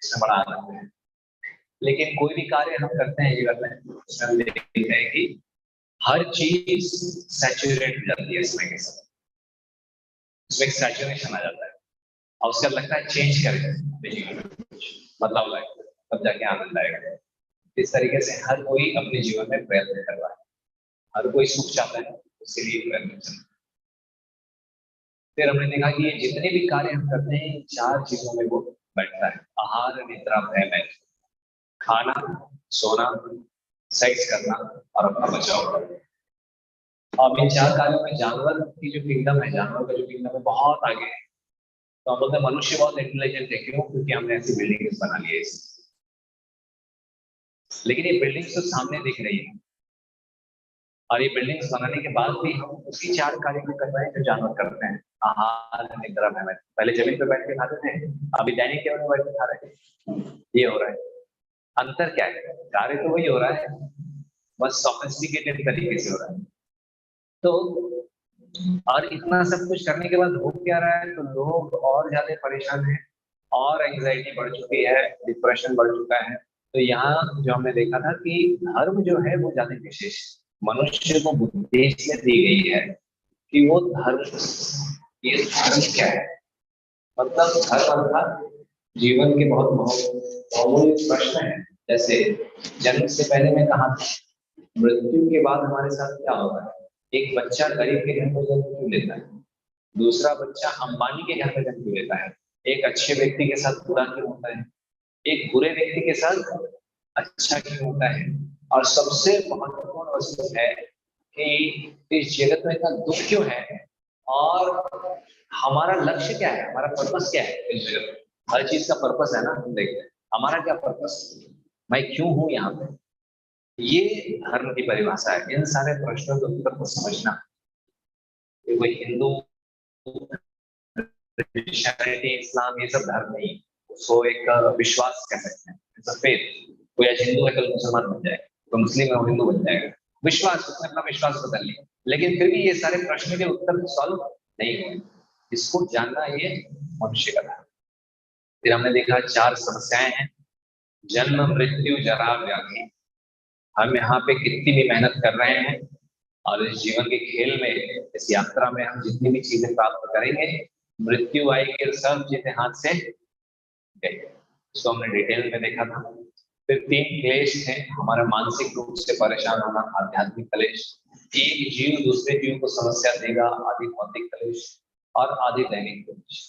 इसमें बड़ा आनंद है। लेकिन कोई भी कार्य हम करते हैं जीवन में, उसमें हम देखते हैं कि हर चीज सैचुरेट हो जाती है इसमें के साथ, उसमें एक सैचुरेशन आ जाता है और उसका लगता है चेंज करें जीवन में, कुछ बदलाव लाए, तब जाके आनंद आएगा। इस तरीके से हर कोई अपने जीवन में प्रयत्न कर रहा है, हर कोई सुख चाहता है, उसके लिए प्रयत्न करता है। फिर हमने देखा कि ये जितने भी कार्य हम करते हैं, चार चीजों में वो बैठता है: आहार, निद्रा, भय, मैल। खाना, सोना, सेक्स करना और अपना बचाव करना। अब इन चार कार्यों में जानवर की जो किंगडम है, जानवर का जो किंगडम है, बहुत आगे है। तो हम बोलते हैं मनुष्य बहुत इंटेलिजेंट है, क्यों? क्योंकि हमने ऐसी बिल्डिंग बना ली है। लेकिन ये बिल्डिंग्स तो सामने दिख रही है, और ये बिल्डिंग्स बनाने के बाद भी हम उसी चार कार्य को कर रहे हैं जो जानवर करते हैं: आहार, निद्रा, भय, मैल। पहले जमीन पे बैठ के खाते थे, अभी डाइनिंग टेबल में बैठ के खा रहे हैं। ये हो रहा है। अंतर क्या है? कार्य तो वही हो रहा है, बस सोफिस्टिकेटेड तरीके से हो रहा है। तो और इतना सब कुछ करने के बाद हो क्या रहा है? तो लोग और ज्यादा परेशान हैं, और एंग्जाइटी बढ़ चुकी है, डिप्रेशन बढ़ चुका है। तो यहाँ जो हमने देखा था कि धर्म जो है वो ज्यादा विशेष, मनुष्य को बुद्धि इसलिए दी गई है कि वो धर्म, ये धर्म क्या है? मतलब धर्म अर्थात जीवन के बहुत बहुमूल्य प्रश्न है। जैसे जन्म से पहले मैं कहा था, मृत्यु के बाद हमारे साथ क्या होता है? एक बच्चा गरीब के घर में जन्म क्यों लेता है? दूसरा बच्चा अंबानी के घर में जन्म क्यों लेता है? एक अच्छे व्यक्ति के साथ बुरा क्यों होता है? एक बुरे व्यक्ति के साथ अच्छा क्यों होता है? और सबसे महत्वपूर्ण वस्तु है कि इस जगत में इतना दुख क्यों है, और हमारा लक्ष्य क्या है, हमारा पर्पस क्या है इस जगत में? हर चीज का पर्पस है ना, हम देखते हैं हमारा क्या पर्पस, मैं क्यों हूं यहाँ पे। ये धर्म की परिभाषा है। इन सारे प्रश्नों के उत्तर को समझना, कोई हिंदू, क्रिश्चियनिटी, इस्लाम, ये सब धर्म नहीं, उसको एक विश्वास कह सकते हैं। फेथ। कोई आज हिंदू है, कल मुसलमान बन जाएगा, तो मुस्लिम है, वो हिंदू बन जाएगा। विश्वास, उसने अपना विश्वास बदल लिया, लेकिन फिर भी ये सारे प्रश्न के उत्तर सॉल्व नहीं हुए। इसको जानना ये मनुष्य का धर्म। फिर हमने देखा चार समस्याएं हैं: जन्म, मृत्यु, जरा, व्याधि। हम यहाँ पे कितनी भी मेहनत कर रहे हैं, और इस जीवन के खेल में, इस यात्रा में हम जितनी भी चीजें प्राप्त करेंगे, मृत्यु आएगी और सब चीजें हाथ से गई। इसको हमने डिटेल में देखा था। फिर तीन क्लेश थे: हमारा मानसिक रूप से परेशान होना, आध्यात्मिक क्लेश, एक जीव दूसरे जीव को समस्या देगा, आदि भौतिक क्लेश, और आदि दैनिक क्लेश।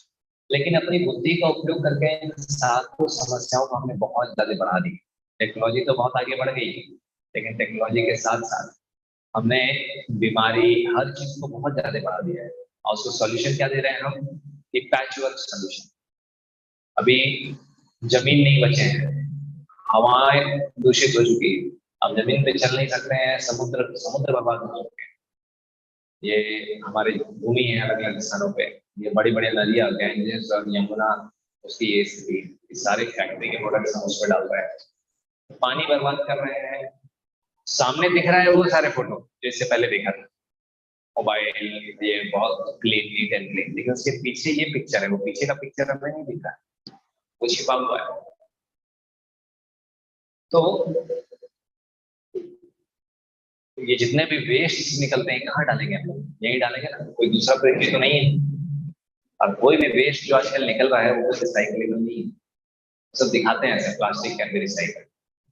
लेकिन अपनी बुद्धि का उपयोग करके इन सातों समस्याओं को हमने बहुत ज्यादा बढ़ा दी। टेक्नोलॉजी तो बहुत आगे बढ़ गई, लेकिन टेक्नोलॉजी के साथ साथ हमने बीमारी, हर चीज को बहुत ज्यादा बढ़ा दिया है। और उसको सॉल्यूशन क्या दे रहे हैं हम? कि पैच वर्क सॉल्यूशन। अभी जमीन नहीं बचे हैं, हवाएं दूषित हो चुकी है, अब जमीन पे चल नहीं सकते हैं, समुद्र समुद्र बर्बाद हो चुके हैं। ये हमारी भूमि है अलग अलग स्थानों पे, ये बड़ी बड़ी नदियां, गैंजेस और यमुना, उसकी ये स्थिति, ये सारे फैक्ट्री के प्रोडक्ट्स हम उसमें डाल रहे हैं, पानी बर्बाद कर रहे हैं। सामने दिख रहा है वो सारे फोटो जो इससे पहले देखा था, मोबाइल, ये बहुत क्लीन, नीट एंड क्लीन, लेकिन उसके पीछे ये पिक्चर है, वो पीछे का पिक्चर हमें नहीं दिख रहा, वो छिपा हुआ है। तो ये जितने भी वेस्ट निकलते हैं, कहाँ डालेंगे हम लोग? यही डालेंगे ना, कोई दूसरा पृथ्वी तो नहीं है। और कोई भी वेस्ट जो आजकल निकल रहा है वो रिसाइकलेबल नहीं है। सब दिखाते हैं ऐसे, plastic can be recycle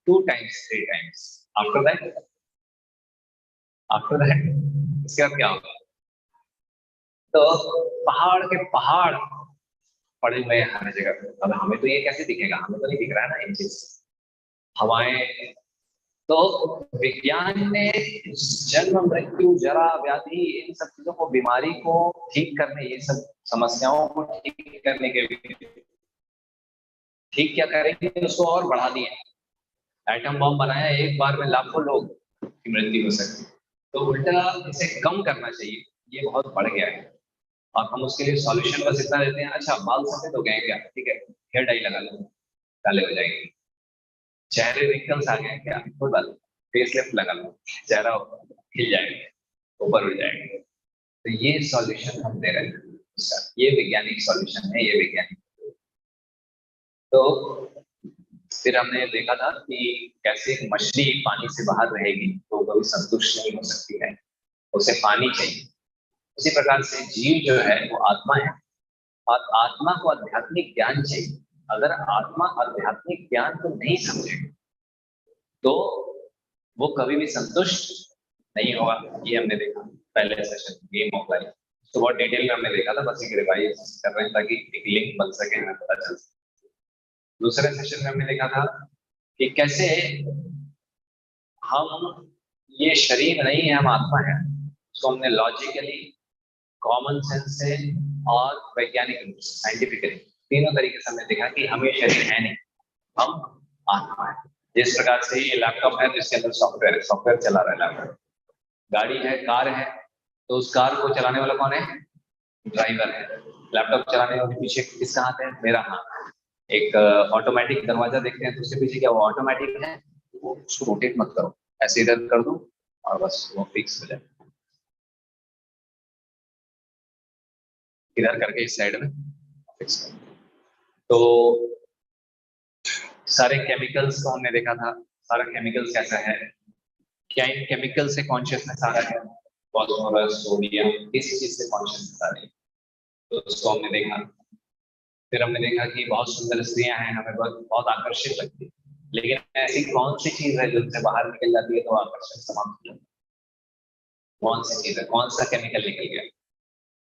2 times 3 times, after that, इसके बाद क्या होगा? तो पहाड़ के पहाड़ पड़े हुए हैं हर जगह पे। अब हमें तो ये कैसे दिखेगा? हमें तो नहीं दिख रहा है ना ये चीज। हवाएं, तो विज्ञान ने जन्म, मृत्यु, जरा, व्याधि, इन सब चीजों को, बीमारी को ठीक करने, ये सब समस्याओं को ठीक करने के लिए, ठीक क्या करेंगे, उसको और बढ़ा दिए। एटम बॉम्ब बनाया, एक बार में लाखों लोग की मृत्यु हो सकती है। तो उल्टा इसे कम करना चाहिए, ये बहुत बढ़ गया है। और हम उसके लिए सॉल्यूशन बस इतना देते हैं: अच्छा बाल सफेद हो गए क्या, ठीक है, हेयर डाई लगा लो, काले हो जाएंगे। चेहरे रिंकल्स आ गए क्या, कोई बात, फेस लिफ्ट लगा लो, चेहरा खिल जाएगा, ऊपर उड़ जाएगा। तो ये सॉल्यूशन हम दे रहे हैं, ये वैज्ञानिक सॉल्यूशन है, ये वैज्ञानिक। तो फिर हमने देखा था कि कैसे एक मछली पानी से बाहर रहेगी तो कभी संतुष्ट नहीं हो सकती है, उसे पानी चाहिए। उसी प्रकार से जीव जो है वो आत्मा है, और आत्मा को आध्यात्मिक ज्ञान चाहिए। अगर आत्मा आध्यात्मिक ज्ञान को नहीं समझेगी तो वो कभी भी संतुष्ट नहीं होगा। ये हमने देखा पहले सेशन गेम ऑफ लाइफ, तो बहुत डिटेल में हमने देखा था, बस एक रिवाइज कर रहे हैं ताकि एक लिंक बन सके, हमें पता चल सके। दूसरे सेशन में हमने देखा था कि कैसे हम ये शरीर नहीं है, हम आत्मा है। उसको हमने लॉजिकली, कॉमन सेंस से और वैज्ञानिक रूप से, साइंटिफिकली, तीनों तरीके से हमने देखा कि हम ये शरीर है नहीं, हम आत्मा है। जिस प्रकार से ये लैपटॉप है तो इसके अंदर सॉफ्टवेयर है, सॉफ्टवेयर चला रहा है लैपटॉप। गाड़ी है, कार है, तो उस कार को चलाने वाला कौन है? ड्राइवर है। लैपटॉप चलाने वाले पीछे किसका हाथ है? मेरा हाथ। एक ऑटोमेटिक दरवाजा देखते हैं तो उसके पीछे क्या वो ऑटोमेटिक है? वो उसको रोटेट मत करो, ऐसे इधर कर दो और बस वो फिक्स हो जाए। इधर करके इस साइड में फिक्स कर दो। तो सारे केमिकल्स को हमने देखा था, सारा केमिकल्स कैसा है, क्या इन केमिकल से कॉन्शियसनेस आ रहा है? फॉस्फोरस, सोडियम, किस चीज से कॉन्शियसनेस आ रही है? तो उसको हमने देखा। फिर हमने देखा कि बहुत सुंदर स्त्रियां हैं, हमें बहुत बहुत आकर्षित लगती है, लेकिन ऐसी कौन सी चीज है जो उनसे बाहर निकल जाती है तो आकर्षण समाप्त हो जाता है? कौन सी चीज है, कौन सा केमिकल निकल गया?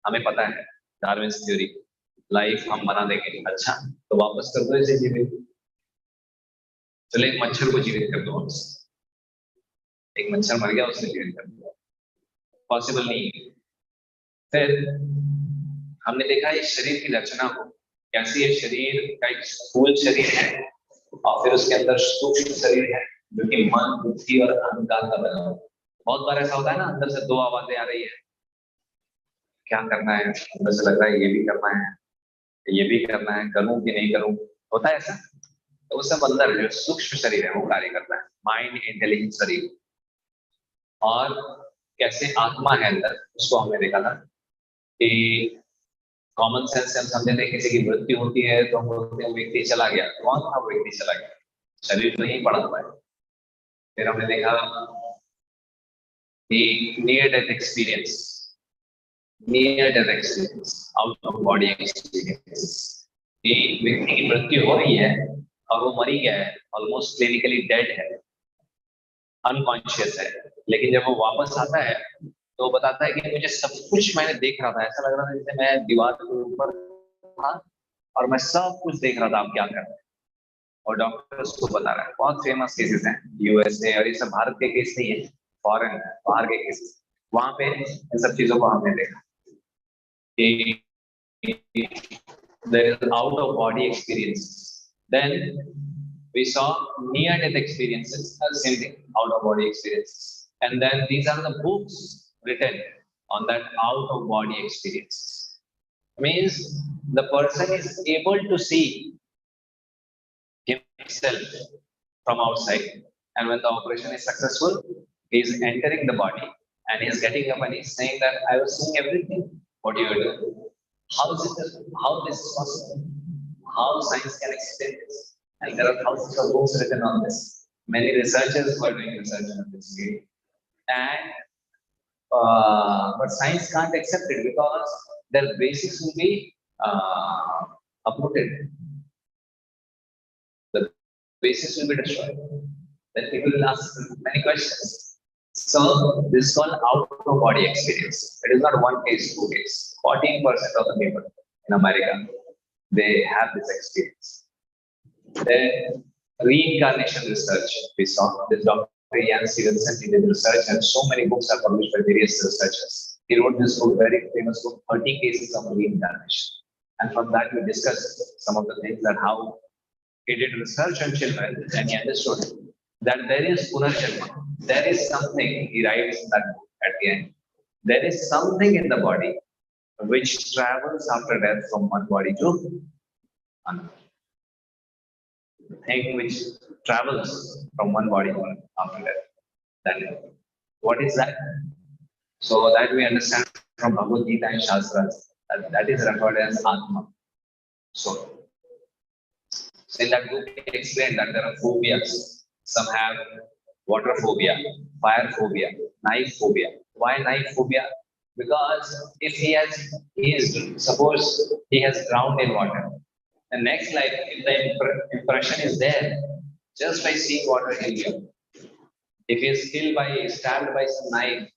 हमें पता है, डार्विन थ्योरी, लाइफ हम बना देंगे। अच्छा, तो वापस कर दो इसे जीवित। चलो एक मच्छर को जीवित कर दो वापस, एक मच्छर मर गया, उसे जीवित कर दो, पॉसिबल नहीं है। फिर हमने देखा इस शरीर की रचना को, कैसे ये शरीर का एक स्थूल शरीर है और फिर उसके अंदर सूक्ष्म शरीर है जो कि मन, बुद्धि और अहंकार का बना हुआ है। बहुत बार ऐसा होता है ना, अंदर से दो आवाजें आ रही है, क्या करना है, अंदर से लग रहा है ये भी करना है, ये भी करना है, करूं कि नहीं करूं, होता है ऐसा। तो वो सब अंदर जो सूक्ष्म शरीर है वो कार्य करता है, माइंड इंटेलिजेंस शरीर। और कैसे आत्मा है अंदर, उसको हमने देखा था कि कॉमन सेंस से हम समझे थे किसी की मृत्यु होती है तो हम बोलते हैं व्यक्ति चला गया। कौन था वो व्यक्ति चला गया? शरीर तो नहीं पड़ा हुआ है। फिर हमने देखा कि near death experience, near death experience, out of body experience, कि व्यक्ति की मृत्यु हो रही है और वो मरी गया है, ऑलमोस्ट क्लिनिकली डेड है, अनकॉन्शियस है, लेकिन जब वो वापस आता है तो वो बताता है कि मुझे सब कुछ मैंने देख रहा था, ऐसा लग रहा था जैसे मैं दीवार के ऊपर था और मैं सब कुछ देख रहा था, आप क्या कर रहे हैं। और डॉक्टर उसको बता रहा है। बहुत फेमस केसेस हैं यूएसए, और ये सब भारत के केस नहीं है, फॉरेन बाहर के केसेस। वहां पे इन सब चीजों को हमने देखा कि there is out of body experience. Then we saw near death experiences, same thing, out of body experiences. And then these are the books written on that out of body experiences. Means the person is able to see himself from outside, and when the operation is successful, he is entering the body and he is getting up and he is saying that I was seeing everything what you were doing. How is it, how this is possible? How science can explain this? And there are thousands of books written on this. Many researchers who are doing research on this field. And but science can't accept it because their basis will be uprooted. The basis will be destroyed. Then people will ask many questions. So this is called out of body experience. It is not one case, two case. 14% of the people in America, they have this experience. Then reincarnation research, we saw this Dr. Ian Stevenson, he did research and so many books are published by various researchers. He wrote this book, very famous book, 30 cases of reincarnation. And from that we discussed some of the things that how he did research on children and he understood that there is Punarjanma. There is something, he writes in that book at the end. There is something in the body which travels after death from one body to another. The thing which travels from one body to another after death. Then what is that? So that we understand from Bhagavad Gita and Shastras that is referred as Atma. So In that book, he explained that there are phobias. Some have water phobia, fire phobia, knife phobia. Why knife phobia? Because if he is, suppose he has drowned in water. The next life, if the impression is there, just by seeing water in you. If he is killed by, stabbed by some knife,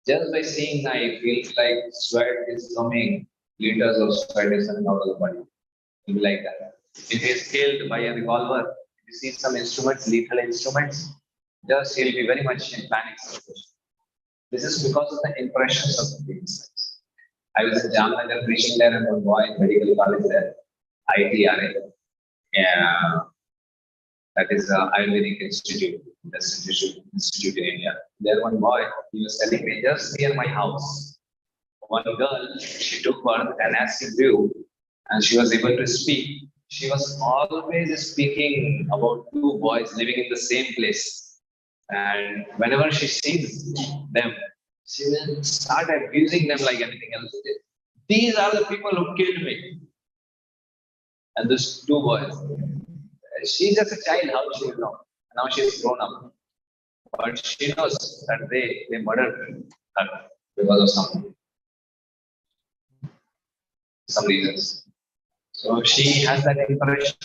just by seeing knife, feels like sweat is coming, liters of sweat is coming out of the body. It'll be like that. If he is killed by a revolver, if you see some instruments, lethal instruments, just he'll be very much in panic situation. This is because of the impressions of the insights. I was in Jamnagar preaching there and one boy in medical college there, ITRA. Yeah, that is Ayurvedic Institute, institute in India. There one boy, he was telling me just near my house. One girl, she took birth and as she grew and she was able to speak, she was always speaking about two boys living in the same place. And whenever she sees them, she will start abusing them like anything else. These are the people who killed me. And these two boys. She's just a child, how she will know? Now she's grown up. But she knows that they murdered her because of some reasons. So she has that impression.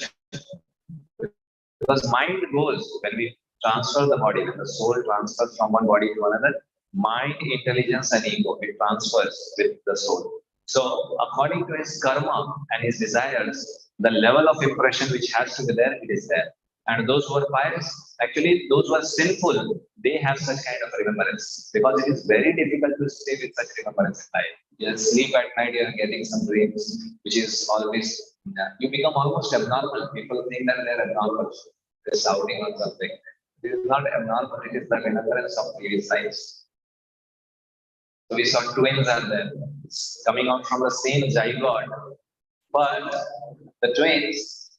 Because mind goes when we transfer the body, when the soul transfers from one body to another, mind, intelligence, and ego, it transfers with the soul. So according to his karma and his desires, the level of impression which has to be there, it is there. And those who are pious, actually those who are sinful, they have such kind of remembrance. Because it is very difficult to stay with such remembrance in life. You sleep at night, you are getting some dreams, which is always, you become almost abnormal. People think that they're abnormal. They're shouting on something. It is not abnormal, it is the remembrance of previous lives. So we saw twins are there, coming out from the same zygote, but the twins,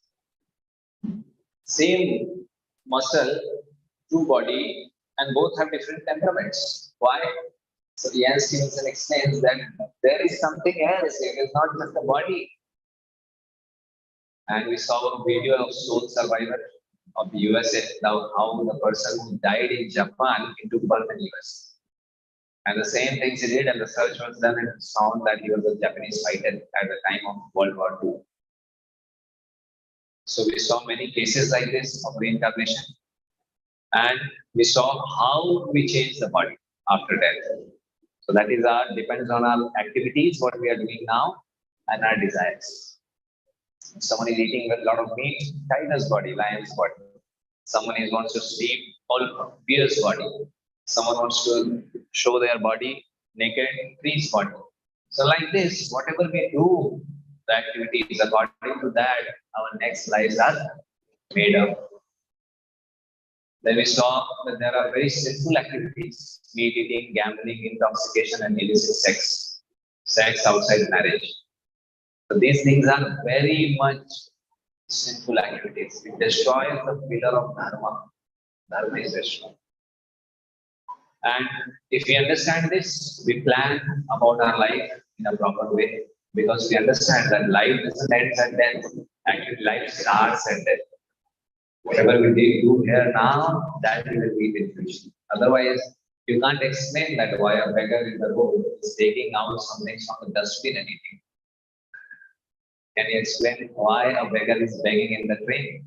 same muscle, two body, and both have different temperaments. Why? So Ian Stevenson explains that there is something else, it is not just the body. And we saw a video of Soul Survivor of the USA, how the person who died in Japan took birth in US. And the same things he did, and the search was done, and found that he was a Japanese fighter at the time of World War II. So we saw many cases like this of reincarnation, and we saw how we change the body after death. So that is depends on our activities, what we are doing now, and our desires. Someone is eating a lot of meat, tiger's body, lion's body. Someone is wants to sleep, all bear's body. Someone wants to show their body naked, tree's body. So like this, whatever we do, the activities, according to that, our next lives are made up. Then we saw that there are very sinful activities, meat eating, gambling, intoxication, and illicit sex, sex outside marriage. So these things are very much sinful activities. It destroys the pillar of dharma. Dharma is destroyed. And if we understand this, we plan about our life in a proper way because we understand that life doesn't end at death. Actually, life starts at death. Whatever we do here now, that we will meet in future. Otherwise, you can't explain that why a beggar in the road is taking out something from the dustbin and eating. Can you explain why a beggar is begging in the train?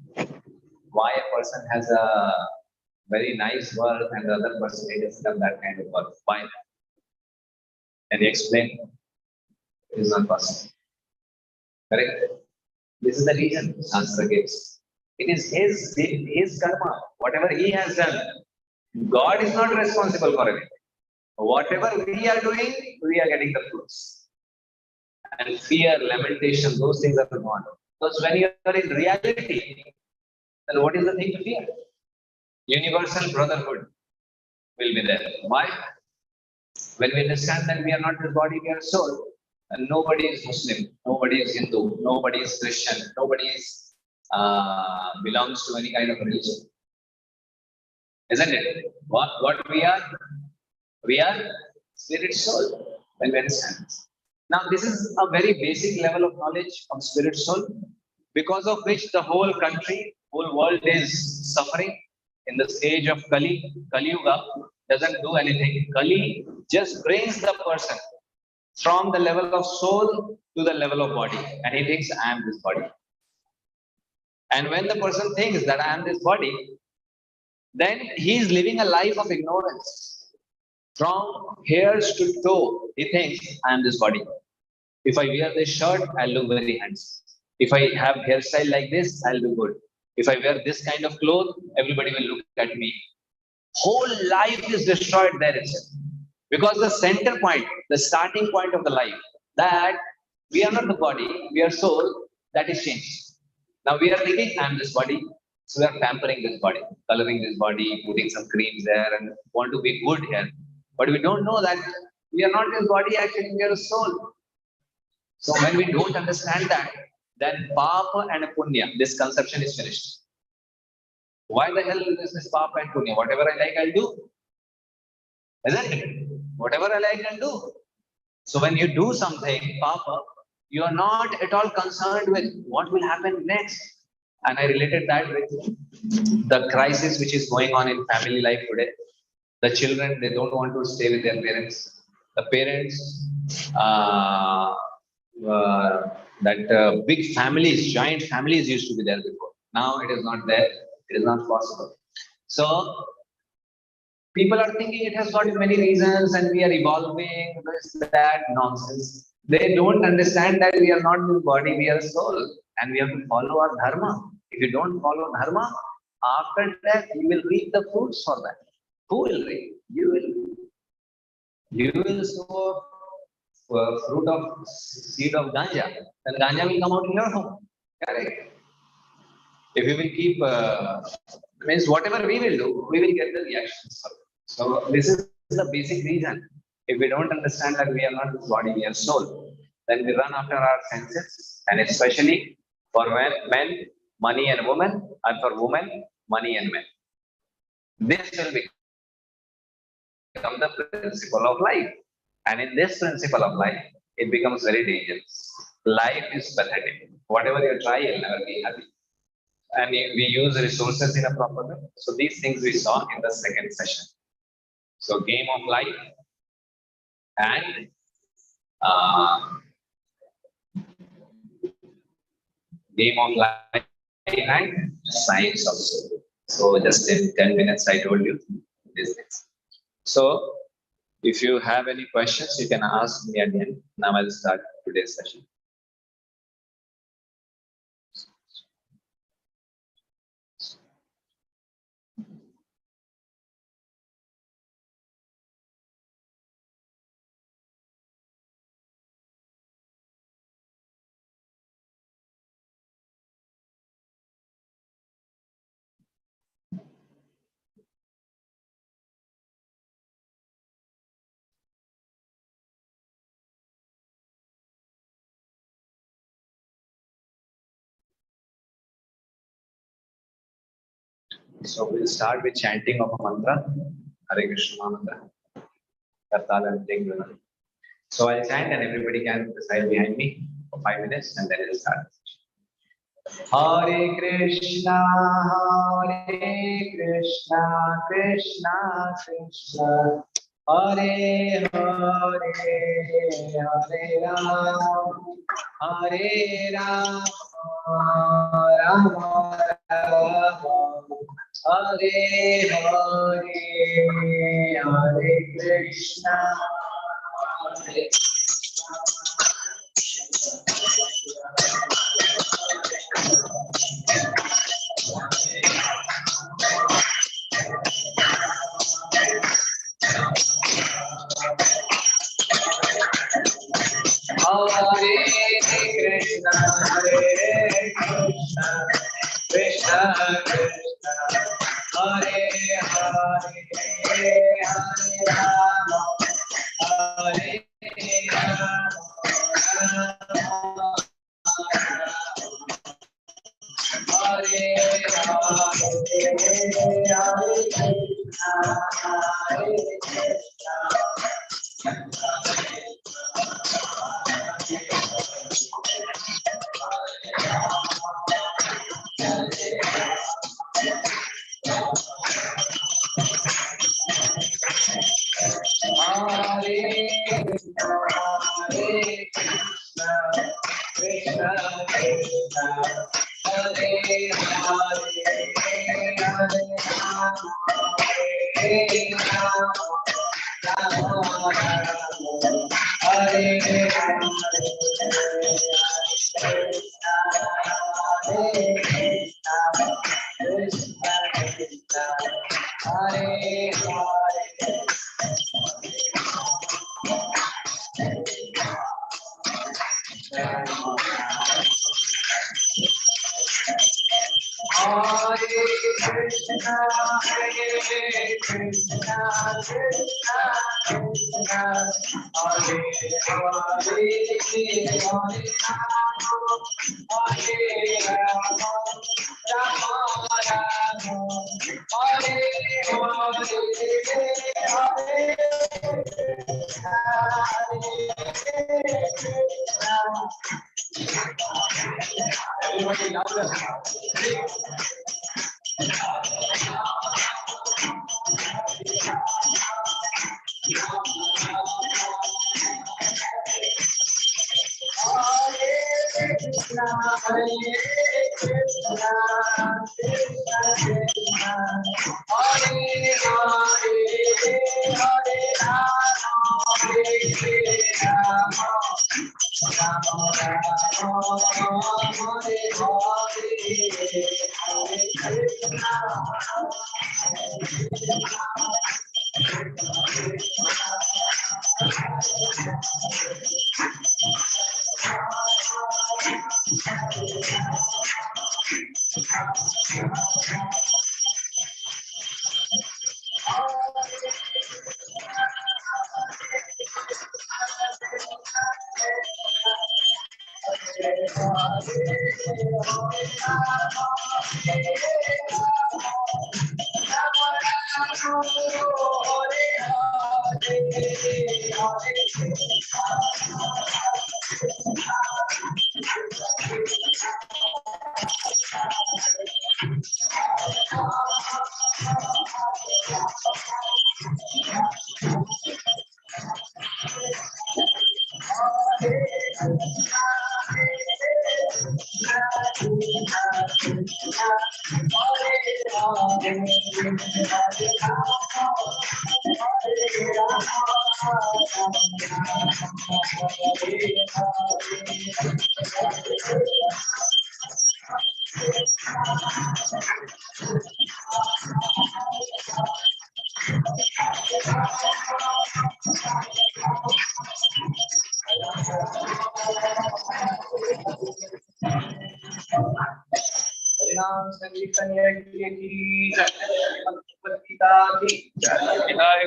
Why a person has a very nice work and the other person doesn't have that kind of work? Why? Can you explain? It is not possible. Correct? This is the reason Shastra gives. It is his karma, whatever he has done. God is not responsible for anything. Whatever we are doing, we are getting the fruits. And fear, lamentation, those things are gone. Because when you are in reality, then what is the thing to fear? Universal brotherhood will be there. Why? When we understand that we are not this body, we are soul, and nobody is Muslim, nobody is Hindu, nobody is Christian, nobody is belongs to any kind of religion. Isn't it? What we are? We are spirit soul when we understand this. Now, this is a very basic level of knowledge of spirit soul. because of which the whole country, whole world is suffering in this age of Kali Yuga doesn't do anything. Kali just brings the person from the level of soul to the level of body, and he thinks, I am this body. And when the person thinks that I am this body, then he is living a life of ignorance. From hairs to toe, he thinks, I am this body. If I wear this shirt, I'll look very handsome. If I have hairstyle like this, I'll do good. If I wear this kind of clothes, everybody will look at me. Whole life is destroyed there itself. Because the center point, the starting point of the life, that we are not the body, we are soul, that is changed. Now we are thinking, I am this body, so we are pampering this body, coloring this body, putting some creams there, and want to be good here. But we don't know that we are not this body, actually, we are a soul. So when we don't understand that, then Papa and Punya, this conception is finished. Why the hell is this Papa and Punya? Whatever I like, I'll do. Isn't it? Whatever I like, I'll do. So when you do something, Papa, you are not at all concerned with what will happen next. And I related that with the crisis which is going on in family life today. The children, they don't want to stay with their parents. The parents, big families, giant families used to be there before. Now it is not there. It is not possible. So people are thinking it has got many reasons and we are evolving, this, that, nonsense. They don't understand that we are not this body, we are a soul. And we have to follow our dharma. If you don't follow dharma, after that you will reap the fruits for that. Who will reap? You will. You will sow fruit of seed of ganja, then ganja will come out in your home. Correct. If we will keep, means whatever we will do, we will get the reactions. So this is the basic reason. If we don't understand that we are not this body, we are soul, then we run after our senses, and especially for men, money and women, and for women, money and men. This will become the principle of life. And in this principle of life, it becomes very dangerous. Life is pathetic. Whatever you try, you'll never be happy. And we use resources in a proper way. So these things we saw in the second session. So game of life and game of life and science of soul. So just in 10 minutes, I told you these things. So if you have any questions, you can ask me at the end. Now I'll start today's session. So we'll start with chanting of a mantra, Hare Krishna mantra. So I'll chant and everybody can recite behind me for 5 minutes and then we'll start. Hare Krishna, Krishna Krishna, Hare Hare, Hare Ram, Hare Ram, Rama Rama, Hare Hare, Hare Krishna, Hare Krishna, Hare Krishna, Krishna Krishna, Hare Hare, Hare Rama, Hare Rama, Hare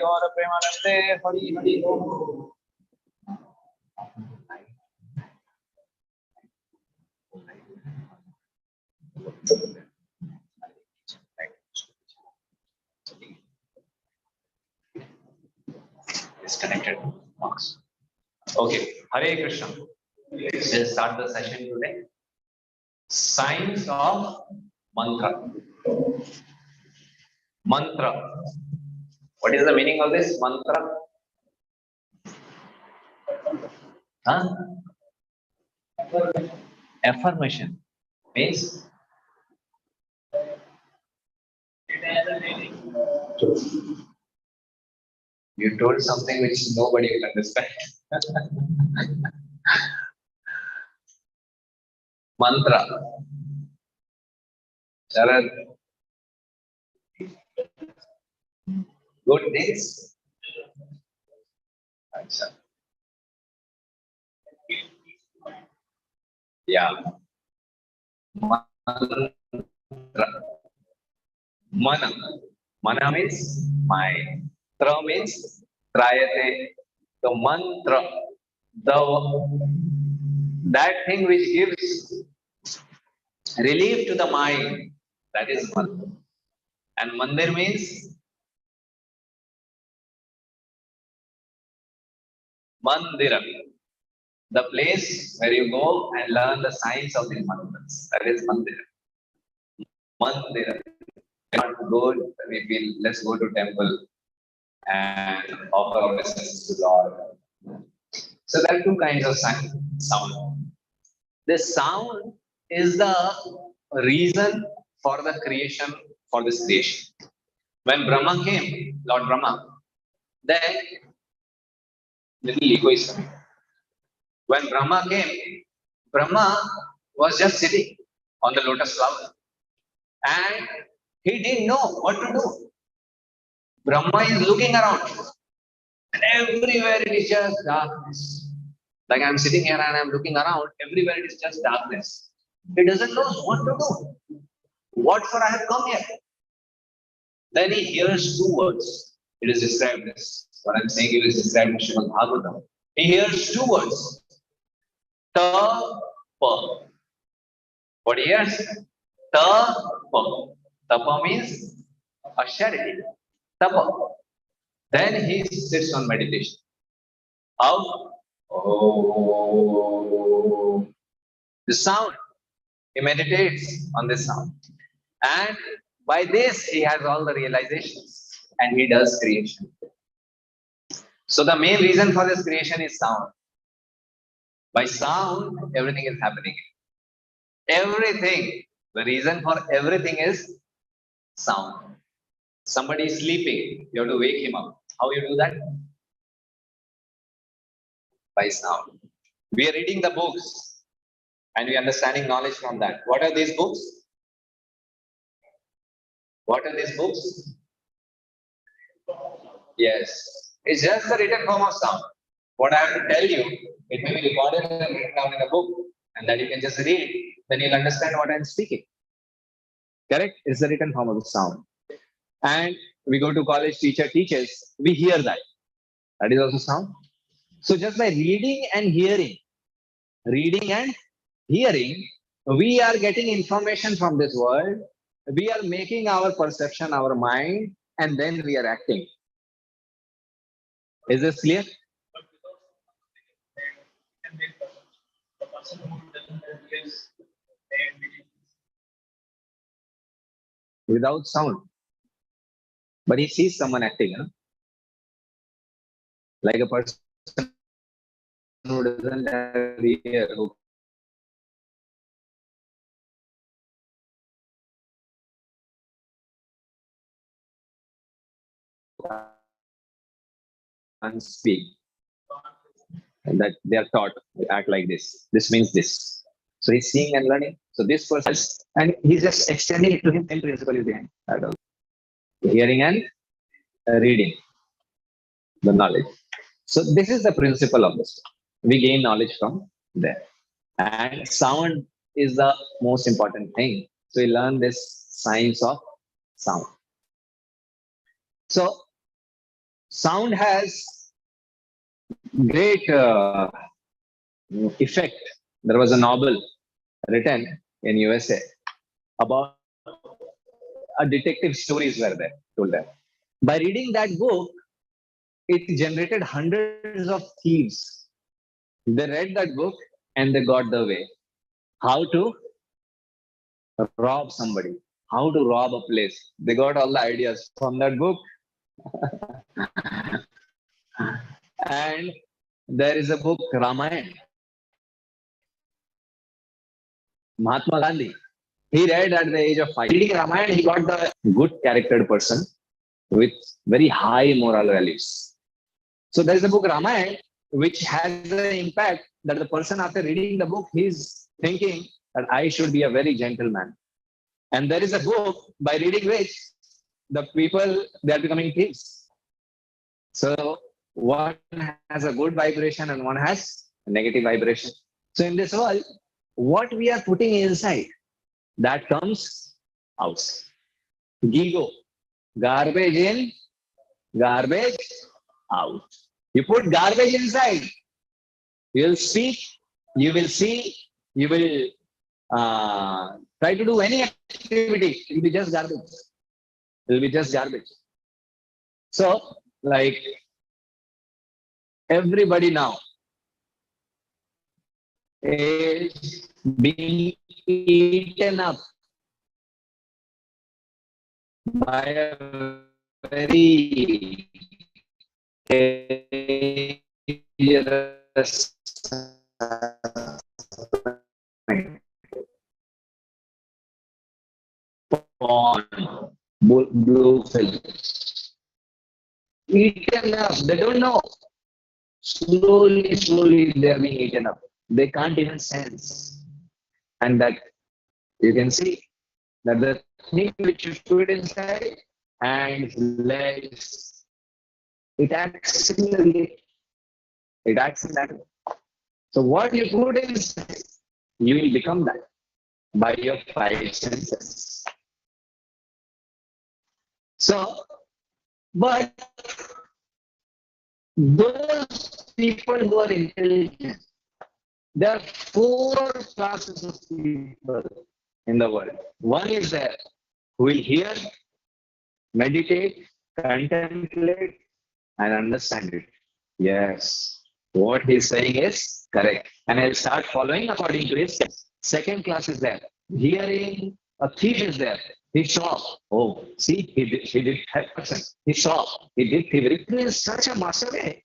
गौर प्रेमानंदे हरि हरि बोल। Disconnected marks. Okay, Hare Krishna. We'll start the session today. Signs of mantra. Mantra. What is the meaning of this mantra? Huh? Affirmation means you told something which nobody will understand. Mantra. Sharad. Good things. Yeah. Mantra. Mana. Mana means mind. Tra means trayate. The mantra. That thing which gives relief to the mind. That is mantra. And mandir means mandira. The place where you go and learn the science of the mantras. That is mandira. Mandira. Not good, we feel let's go to temple and offer obeisance to Lord. So there are two kinds of sound. The sound is the reason for the creation, for this creation. When Brahma came, Lord Brahma, then little ego is coming. When Brahma came, Brahma was just sitting on the lotus flower and he didn't know what to do. Brahma is looking around and everywhere it is just darkness. Like I'm sitting here and I'm looking around, everywhere it is just darkness. He doesn't know what to do. What for I have come here? Then he hears two words. It is described as, what I'm saying it is described in Srimad Bhagavatam. He hears two words. Tapa. What he hears? Tapa. Tapa means austerity. Tapa. Then he sits on meditation. How? Oh. The sound. He meditates on this sound. And by this, he has all the realizations and he does creation. So the main reason for this creation is sound. By sound, everything is happening. Everything. The reason for everything is sound. Somebody is sleeping. You have to wake him up. How you do that? By sound. We are reading the books and we are understanding knowledge from that. What are these books? What are these books? Yes. It's just the written form of sound. What I have to tell you, it may be recorded and written down in a book, and that you can just read, then you'll understand what I'm speaking. Correct? It's the written form of the sound. And we go to college, teacher teaches, we hear that. That is also sound. So just by reading and hearing, we are getting information from this world. We are making our perception, our mind, and then we are acting. Is this clear? Without sound. But he sees someone acting, huh? Like a person who doesn't have ear, who can't speak. And that they are taught to act like this. This means this. So he's seeing and learning. So this person, and he's just extending it to him. Same principle is behind that also. Hearing and reading the knowledge. So this is the principle of this. We gain knowledge from there. And sound is the most important thing. So we learn this science of sound. So sound has great effect. There was a novel written in USA about a detective stories were there, told there. By reading that book, it generated hundreds of thieves. They read that book and they got the way. How to rob somebody, how to rob a place. They got all the ideas from that book. And there is a book, Ramayana. Mahatma Gandhi, he read at the age of 5. Reading Ramayana, he got the good charactered person with very high moral values. So there is a book, Ramayana, which has the impact that the person after reading the book, he's thinking that I should be a very gentleman. And there is a book by reading which the people, they are becoming thieves. So one has a good vibration and one has a negative vibration. So in this world, what we are putting inside, that comes out. Gigo, garbage in, garbage out. You put garbage inside, you will speak, you will see, you will try to do any activity, it will be just garbage. It will be just garbage. So, like, everybody now is being eaten up by a very dangerous on blue film. Eaten up. They don't know. Slowly they are being eaten up. They can't even sense. And that you can see that the thing which you put inside, hands, legs, it acts similarly. It acts in that way. So what you put inside, you will become that by your five senses. So, but those people who are intelligent, there are four classes of people in the world. One is there who will hear, meditate, contemplate, and understand it. Yes, what he's saying is correct. And I'll start following according to his steps. Second class is there. Hearing, a thief is there. He saw. Oh, see, he did 5%. He saw. He did thievery in such a master way.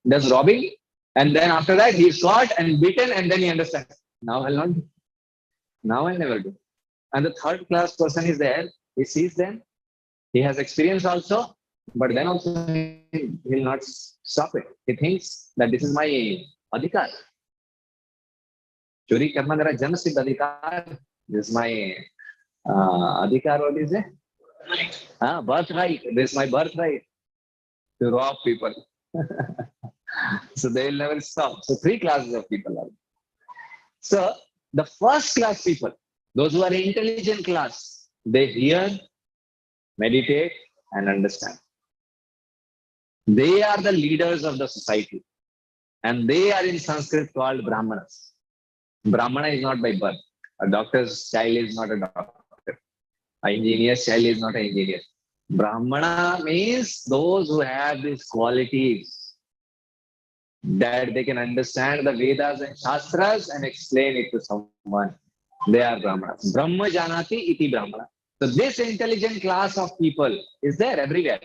Does robbing, and then after that he's caught and beaten, and then he understands. Now I'll not do. Now I'll never do. And the third class person is there. He sees them. He has experience also, but then also he will not stop it. He thinks that this is my adhikar. चोरी करना मेरा जन्म सिद्ध अधिकार. This is my adhikar. What is it? Birthright. This is my birthright to rob people. So they will never stop. So three classes of people are. So the first class people, those who are intelligent class, they hear, meditate, and understand. They are the leaders of the society. And they are in Sanskrit called Brahmanas. Brahmana is not by birth. A doctor's child is not a doctor. An engineer's child is not an engineer. Brahmana means those who have these qualities that they can understand the Vedas and Shastras and explain it to someone. They are Brahmanas. Brahma Janati iti Brahmana. So this intelligent class of people is there everywhere.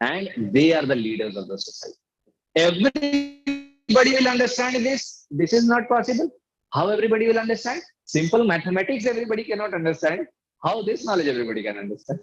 And they are the leaders of the society. Everybody will understand this. This is not possible. How everybody will understand? Simple mathematics everybody cannot understand. How this knowledge everybody can understand?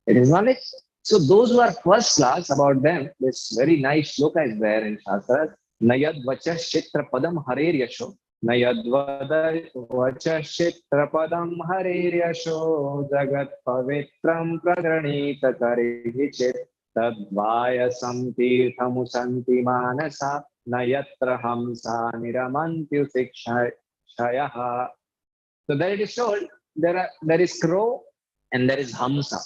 It is knowledge. So those who are first class, about them, this very nice shloka is there in Shastra. Nayad vacha shitra padam harer yasho. Nayad vacha shitra padam harer yasho. Jagat pavitram pradranita karihi chit. Tadvayasam tirthamusanti manasa. Nayatra hamsa niramantu sikshayaha. So there it is told, there is crow and there is hamsa.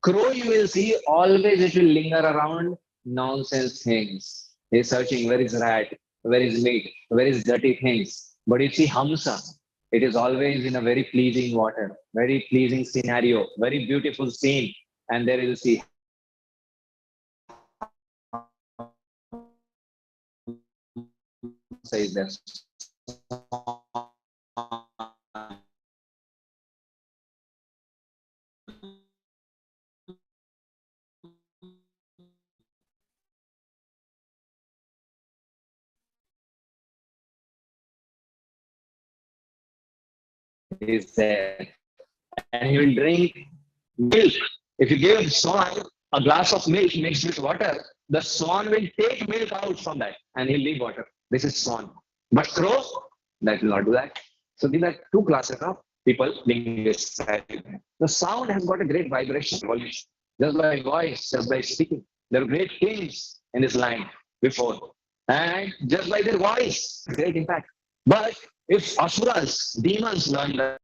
Crow, you will see, always it will linger around nonsense things. He's searching, where is rat, where is meat, where is dirty things. But you see hamsa, it is always in a very pleasing water, very pleasing scenario, very beautiful scene. And there you will see says that is there, and he will drink milk. If you give swan a glass of milk mixed with water, the swan will take milk out from that and he'll leave water. This is swan. But crow, that will not do that. So these are two classes of people being decided. The sound has got a great vibration, evolution, just by voice, just by speaking. There are great kings in this line before. And just by their voice, great impact. But if asuras, demons learn that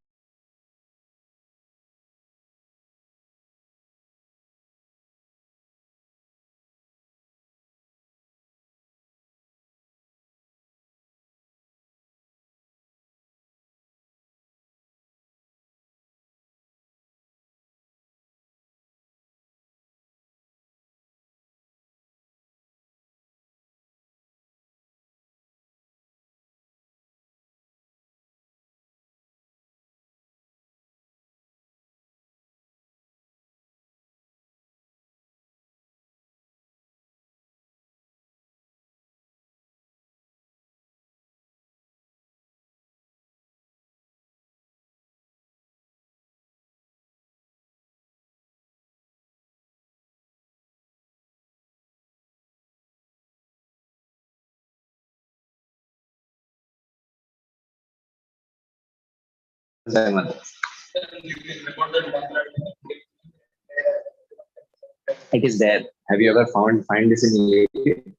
It is there. Have you ever find this in YouTube?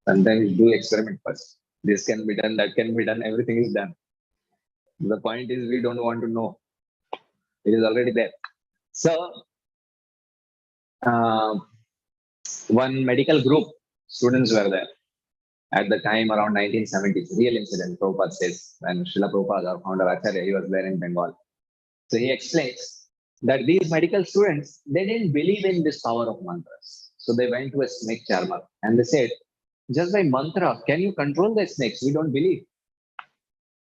Sometimes do experiment first. This can be done, that can be done, everything is done. The point is we don't want to know. It is already there. So one medical group, students were there at the time around 1970s, real incident, Prabhupada says, when Srila Prabhupada, our founder Acharya, he was there in Bengal. So he explains that these medical students, they didn't believe in this power of mantras. So they went to a snake charmer and they said, just by mantra, can you control the snakes? We don't believe.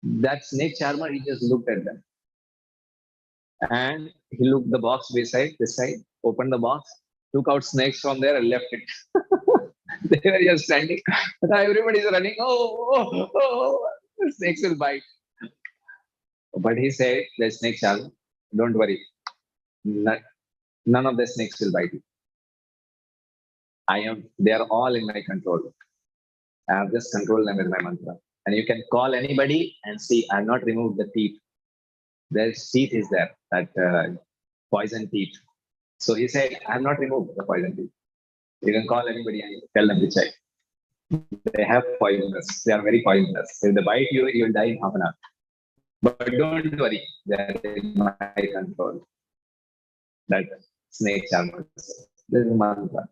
That snake charmer, he just looked at them. And he looked the box beside, this side, opened the box, took out snakes from there and left it. They were just standing. Everybody is running. The snakes will bite. But he said, the snake charmer, don't worry. None of the snakes will bite you. They are all in my control. I have just controlled them with my mantra. And you can call anybody and see, I have not removed the teeth. There's teeth is there, that poison teeth. So he said, I have not removed the poison teeth. You can call anybody and tell them to check. They have poisonous. They are very poisonous. If they bite you, you will die in half an hour. But don't worry, they are in my control. That snake charmer. This is mantra.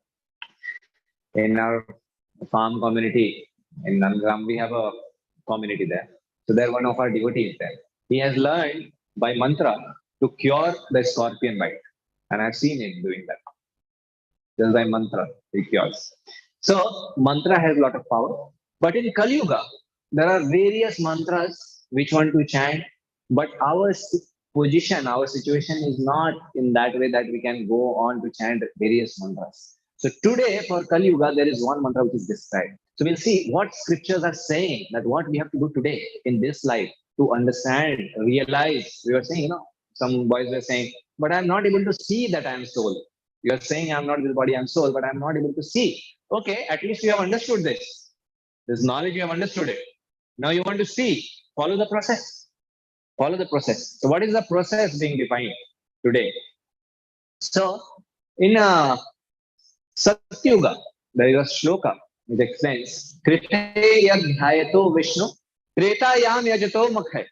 In our farm community in Nangram, we have a community there. So there one of our devotees there. He has learned by mantra to cure the scorpion bite. And I've seen him doing that. Just by mantra, he cures. So mantra has a lot of power. But in Kali Yuga, there are various mantras which want to chant, but our position, our situation is not in that way that we can go on to chant various mantras. So today for Kali Yuga, there is one mantra which is described. So we'll see what scriptures are saying, that what we have to do today in this life to understand, realize. We were saying, some boys were saying, but I'm not able to see that I'm soul. You are saying I'm not this body, I'm soul, but I'm not able to see. Okay, at least you have understood this. This knowledge, you have understood it. Now you want to see. Follow the process. Follow the process. So what is the process being defined today? So in Satyuga, there is a shloka. It explains, Krite yadhyayato Vishnu, Tretayam yajato makhay,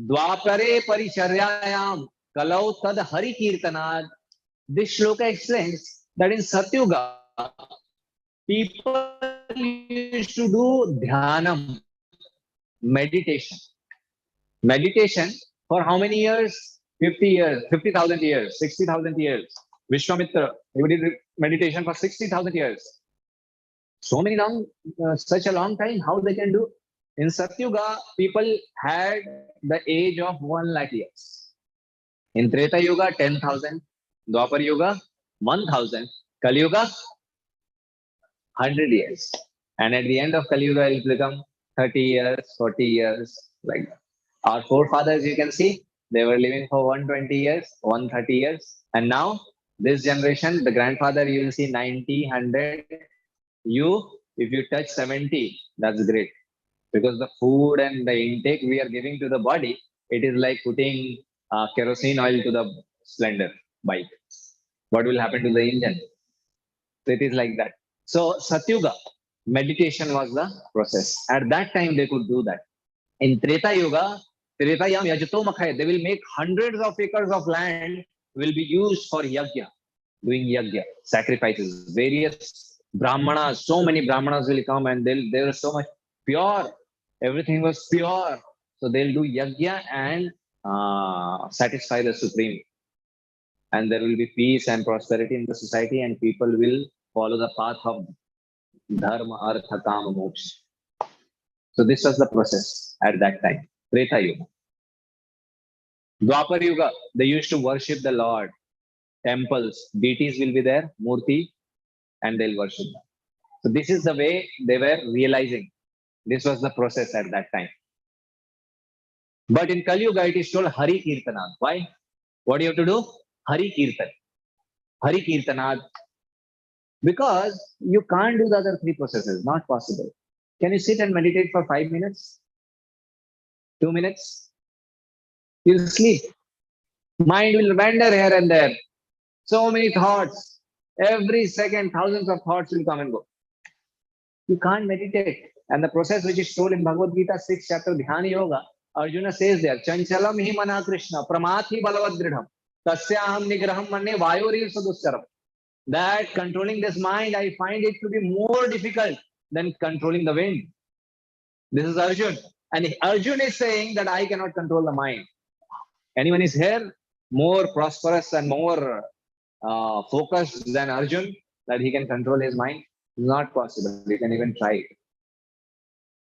Dwapare paricharyayam, Kalau tad hari kirtanad. This shloka explains that in Satyuga, people used to do dhyanam, meditation. Meditation for how many years? 50 years, 50,000 years, 60,000 years. Vishwamitra, he did meditation for 60,000 years. So many long, such a long time, how they can do? In Satyuga, people had the age of 1 lakh years. In Treta Yuga, 10,000. Dwapar Yuga, 1,000. Kali Yuga, 100 years. And at the end of Kali Yuga, it will become 30 years, 40 years, like that. Our forefathers, you can see, they were living for 120 years, 130 years. And now, this generation, the grandfather, you will see 90, 100. If you touch 70, that's great. Because the food and the intake we are giving to the body, it is like putting kerosene oil to the Splendor bike. What will happen to the engine? So it is like that. So Satyuga, meditation was the process. At that time, they could do that. In Treta Yuga, Tretayam yajato makhay, they will make hundreds of acres of land will be used for yajna, doing yajna, sacrifices. Various brahmanas, so many brahmanas will come and they were so much pure. Everything was pure. So they'll do yajna and satisfy the Supreme. And there will be peace and prosperity in the society, and people will follow the path of dharma, artha, kama, moksha. So this was the process at that time. Treta Yuga. Dwapar Yuga, they used to worship the Lord. Temples, deities will be there, murti, and they'll worship them. So this is the way they were realizing. This was the process at that time. But in Kali Yuga, it is told Hari Kirtanad. Why? What do you have to do? Hari Kirtan. Hari Kirtanad. Because you can't do the other 3 processes. Not possible. Can you sit and meditate for 5 minutes? 2 minutes? You'll sleep. Mind will wander here and there. So many thoughts. Every second, thousands of thoughts will come and go. You can't meditate. And the process which is told in Bhagavad Gita, 6th chapter, Dhyana Yoga, Arjuna says there, Chanchalam hi mana Krishna, pramathi balavadridham, tasyaham nigraham manne vayoril sadustaram. That controlling this mind, I find it to be more difficult than controlling the wind. This is Arjun. And Arjun is saying that I cannot control the mind. Anyone is here more prosperous and more focused than Arjun, that he can control his mind? Not possible. You can even try it.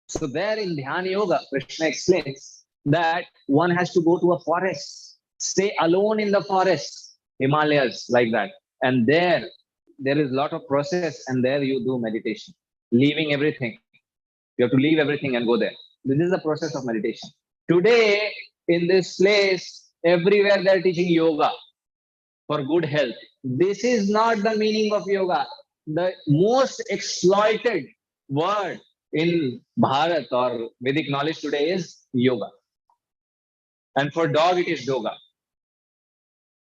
So there in Dhyana Yoga, Krishna explains that one has to go to a forest, stay alone in the forest, Himalayas, like that. And there is a lot of process, and there you do meditation, leaving everything. You have to leave everything and go there. This is the process of meditation. Today, in this place, everywhere they're teaching yoga for good health. This is not the meaning of yoga. The most exploited word in Bharat or Vedic knowledge today is yoga. And for dog, it is yoga.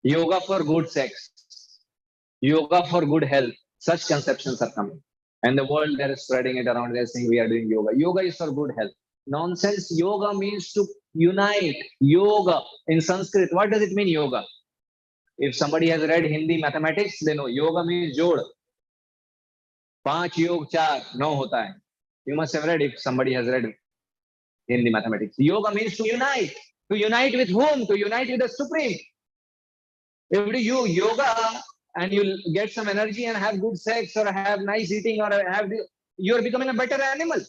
Yoga for good sex. Yoga for good health. Such conceptions are coming. And the world, they're spreading it around. They're saying we are doing yoga. Yoga is for good health. Nonsense. Yoga means to unite. Yoga in Sanskrit. What does it mean, yoga? If somebody has read Hindi mathematics, they know yoga means jod. 5 योग 4 9 होता है. You must have read if somebody has read Hindi mathematics. Yoga means to unite. To unite with whom? To unite with the Supreme. If you do yoga and you get some energy and have good sex or have nice eating or you are becoming a better animal.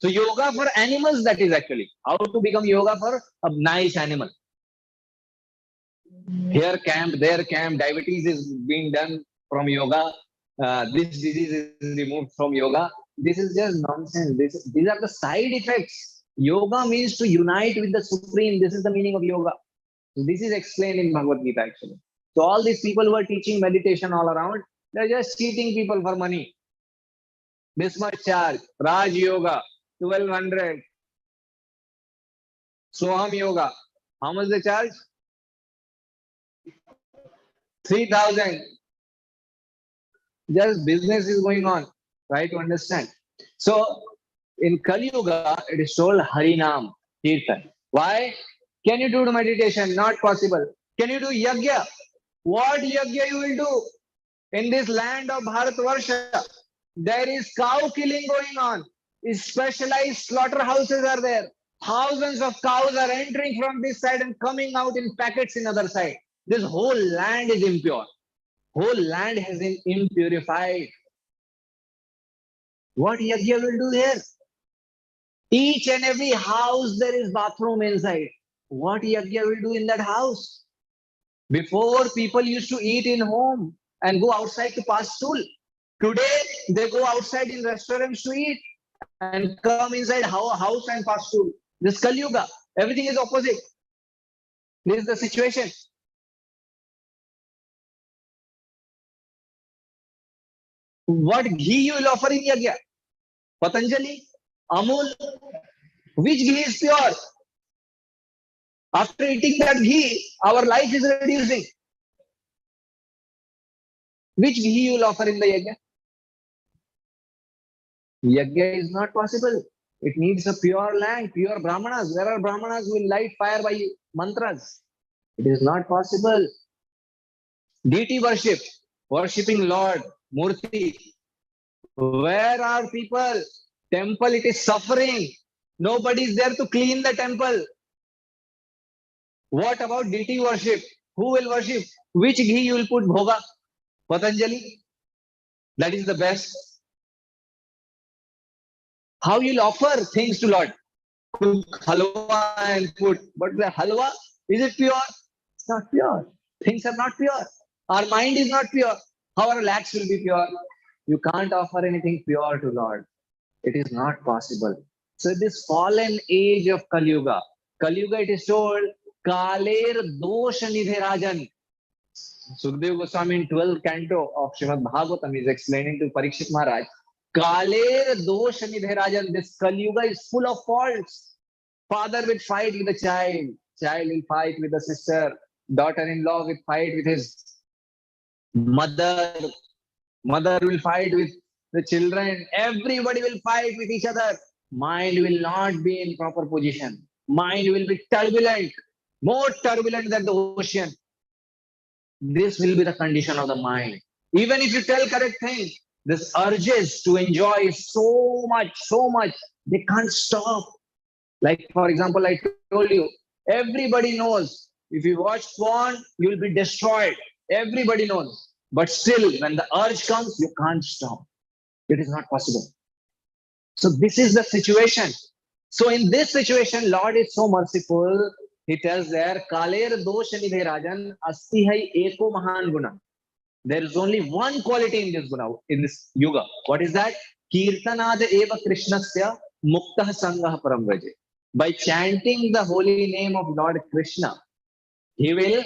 So yoga for animals, that is actually how to become yoga for a nice animal. Here camp, there camp, diabetes is being done from yoga. This disease is removed from yoga. This is just nonsense. These are the side effects. Yoga means to unite with the Supreme. This is the meaning of yoga. So this is explained in Bhagavad Gita actually. So all these people who are teaching meditation all around, they're just cheating people for money. This much charge. Raj Yoga, 1200. Soham Yoga, how much they charge? 3000. Just business is going on. Try to understand. So in Kali Yuga, it is told Harinam, Kirtan. Why? Can you do meditation? Not possible. Can you do yajna? What yajna you will do? In this land of Bharatvarsha, there is cow killing going on. Specialized slaughterhouses are there. Thousands of cows are entering from this side and coming out in packets in other side. This whole land is impure. Whole land has been impurified. What yajna will do here? Each and every house there is bathroom inside. What yajna will do in that house? Before, people used to eat in home and go outside to pass stool. Today, they go outside in restaurants to eat and come inside house and pass stool. This Kali Yuga, everything is opposite. This is the situation. What ghee you will offer in yajna? Patanjali, Amul, which ghee is pure? After eating that ghee, our life is reducing. Which ghee you will offer in the yajna? Yajna is not possible. It needs a pure land, pure brahmanas. Where are brahmanas who will light fire by mantras? It is not possible. Deity worship, worshipping Lord, Murti. Where are people? Temple, it is suffering. Nobody is there to clean the temple. What about deity worship? Who will worship? Which ghee you will put bhoga? Patanjali? That is the best. How you will offer things to Lord? Cook halwa and put. But the halwa, is it pure? It's not pure. Things are not pure. Our mind is not pure. How our lakhs will be pure? You can't offer anything pure to Lord. It is not possible. So this fallen age of Kali Yuga, it is told, Kaler Dosha Nidhe Rajan. Sukdev Goswami in 12th canto of Srimad Bhagavatam is explaining to Parikshit Maharaj, Kaler Dosha Nidhe Rajan, this Kali Yuga is full of faults. Father will fight with the child. Child will fight with the sister. Daughter-in-law will fight with his mother. Mother will fight with the children. Everybody will fight with each other. Mind will not be in proper position. Mind will be turbulent, more turbulent than the ocean. This will be the condition of the mind. Even if you tell correct things, this urges to enjoy so much, they can't stop. Like, for example, I told you, everybody knows if you watch porn, you will be destroyed. Everybody knows. But still, when the urge comes, you can't stop. It is not possible. So this is the situation. So in this situation, Lord is so merciful. He tells there, Kaler dosh nidhe rajan asti hai eko mahan guna. There is only one quality in this guna, in this yuga. What is that? Kirtanad eva krishnasya muktah sangah param vraje. By chanting the holy name of Lord Krishna, he will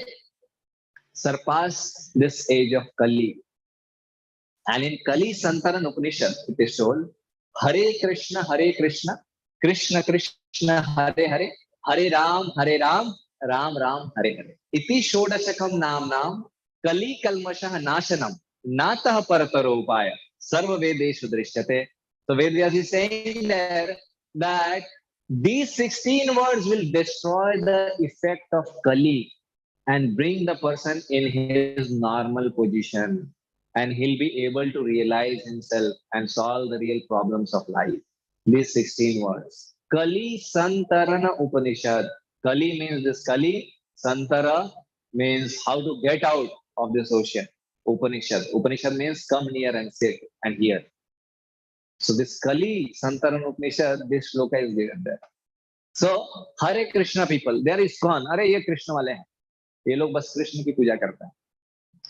surpass this age of Kali. And in Kali Santaran Upanishad, it is told, Hare Krishna, Krishna Krishna, Hare Hare, Hare Ram, Ram Ram, Hare Hare. Iti Shodashakam Namnam, Kali Kalmashah Nashanam, Natah Parataropaya, Sarva Vedeshu Drishyate. So Vedyas is saying there that these 16 words will destroy the effect of Kali and bring the person in his normal position. And he'll be able to realize himself and solve the real problems of life. These 16 words. Kali Santarana Upanishad. Kali means this Kali. Santara means how to get out of this ocean. Upanishad. Upanishad means come near and sit and hear. So this Kali Santarana Upanishad, this shloka is given there. So Hare Krishna people, there is ISKCON. Are ye Krishna wale hain. Ye log bas Krishna ki puja karta hai.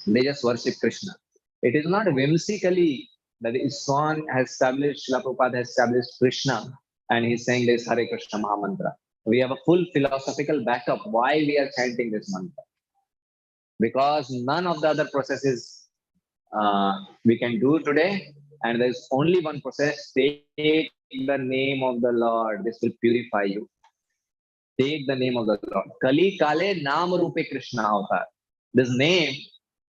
They just worship Krishna. It is not whimsically that ISKCON has established, Srila Prabhupada has established Krishna and he's saying this Hare Krishna Mahamantra. We have a full philosophical backup why we are chanting this mantra. Because none of the other processes we can do today, and there is only one process. Take the name of the Lord. This will purify you. Take the name of the Lord. Kali Kale Naam Rupe Krishna Avatar. This name,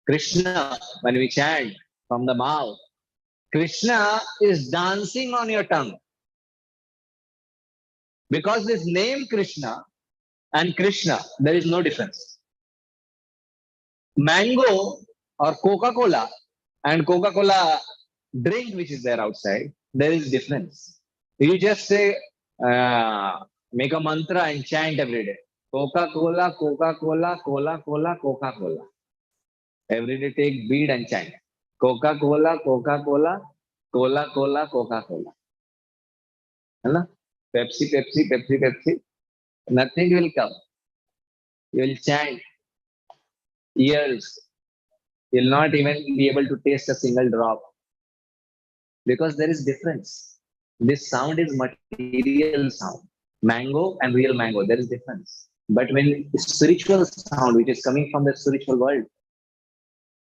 Krishna, when we chant from the mouth, Krishna is dancing on your tongue. Because this name Krishna and Krishna, there is no difference. Mango or Coca-Cola and Coca-Cola drink which is there outside, there is difference. You just say, make a mantra and chant every day. Coca-Cola, Coca-Cola, Cola-Cola, Coca-Cola. Every day take bead and chant. Coca-Cola, Coca-Cola, Cola-Cola, Coca-Cola. Pepsi, Pepsi, Pepsi, Pepsi. Nothing will come. You will chant. Ears. You will not even be able to taste a single drop. Because there is difference. This sound is material sound. Mango and real mango, there is difference. But when spiritual sound, which is coming from the spiritual world,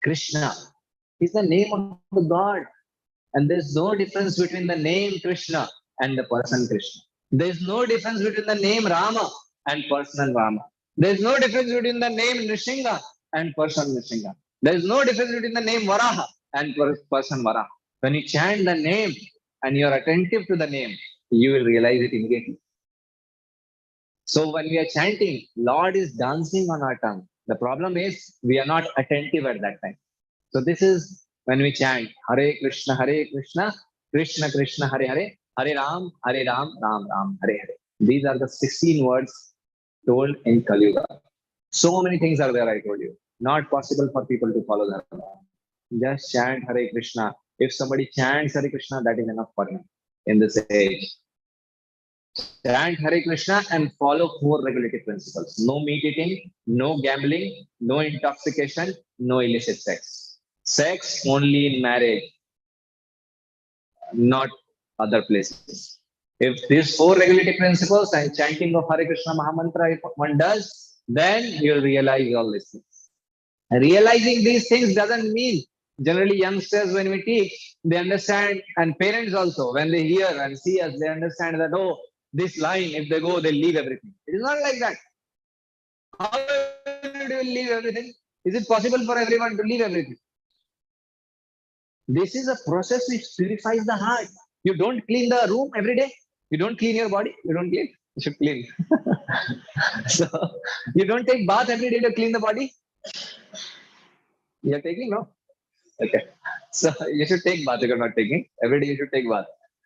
Krishna is the name of the God. And there's no difference between the name Krishna and the person Krishna. There's no difference between the name Rama and person Rama. There's no difference between the name Nrsimha and person Nrsimha. There's no difference between the name Varaha and person Varaha. When you chant the name and you're attentive to the name, you will realize it immediately. So when we are chanting, Lord is dancing on our tongue. The problem is we are not attentive at that time. So this is when we chant Hare Krishna, Krishna Krishna, Hare Hare, Hare Ram, Ram Ram, Hare Hare. These are the 16 words told in Kali Yuga. So many things are there, I told you. Not possible for people to follow that. Just chant Hare Krishna. If somebody chants Hare Krishna, that is enough for him in this age. Chant Hare Krishna and follow 4 regulative principles. No meat eating, no gambling, no intoxication, no illicit sex. Sex only in marriage, not other places. If these 4 regulative principles and chanting of Hare Krishna Mahamantra, if one does, then you will realize all these things. Realizing these things doesn't mean, generally youngsters when we teach, they understand, and parents also, when they hear and see us, they understand that, oh, this line, if they go, they'll leave everything. It is not like that. How do you leave everything? Is it possible for everyone to leave everything? This is a process which purifies the heart. You don't clean the room every day. You don't clean your body. You don't clean. You should clean. So you don't take bath every day to clean the body. You're taking, no? Okay. So you should take bath if you're not taking. Every day you should take bath.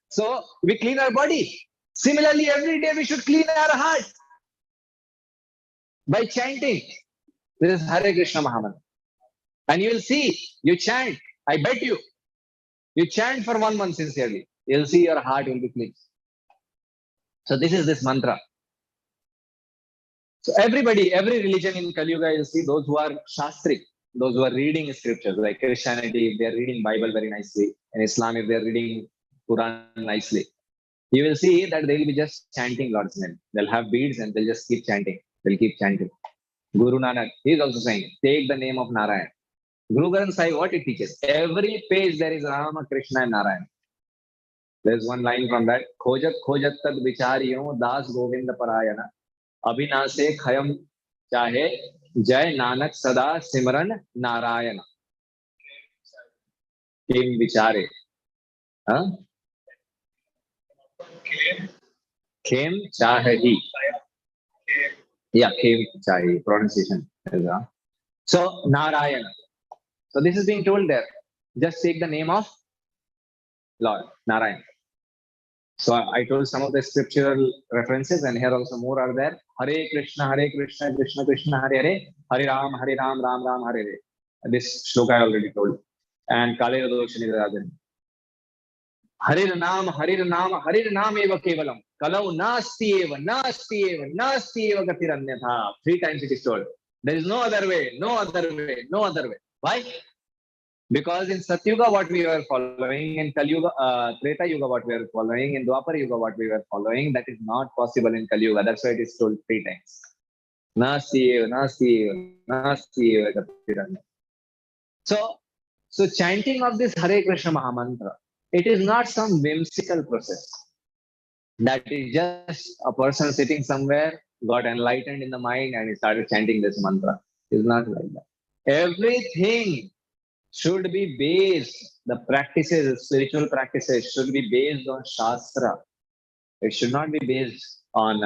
So we clean our body. Similarly, every day we should clean our heart by chanting. This is Hare Krishna Mahamantra. And you will see, you chant. I bet you. You chant for 1 month sincerely. You'll see your heart will be clean. So this is this mantra. So everybody, every religion in Kali Yuga, you'll see those who are Shastri, those who are reading scriptures, like Christianity, they are reading Bible very nicely. In Islam, if they are reading Quran nicely, you will see that they will be just chanting Lord's name. They'll have beads and they'll just keep chanting. They'll keep chanting. Guru Nanak, he is also saying, take the name of Narayan. Guru Granth Sahib, what it teaches? Every page there is Rama, Krishna and Narayan. There's one line from that. Khojat khojat tad vichariyon das govinda parayana. Abhinase khayam chahe jai nanak sada simran narayana. Kim vichare. Huh? Kim chahe. Yeah, Kim chahe. Pronunciation. So, Narayana. So this is being told there. Just take the name of Lord, Narayan. So I told some of the scriptural references, and here also more are there. Hare Krishna, Krishna Krishna, Hare Hare, Hare Ram, Ram Ram, Hare Hare. This shloka I already told. And Kale Doshani Rajan. Hare Nam eva kevalam. Kalau nasti eva gatiranyatha. 3 times it is told. There is no other way, no other way, no other way. Why? Because in Satyuga, what we were following, in Kali Yuga, Treta Yuga, what we were following, in Dwapar Yuga, what we were following, that is not possible in Kali Yuga. That's why it is told 3 times. So chanting of this Hare Krishna Mahamantra, it is not some whimsical process. That is just a person sitting somewhere, got enlightened in the mind, and he started chanting this mantra. It's not like that. Everything should be based, the practices, spiritual practices should be based on Shastra. It should not be based on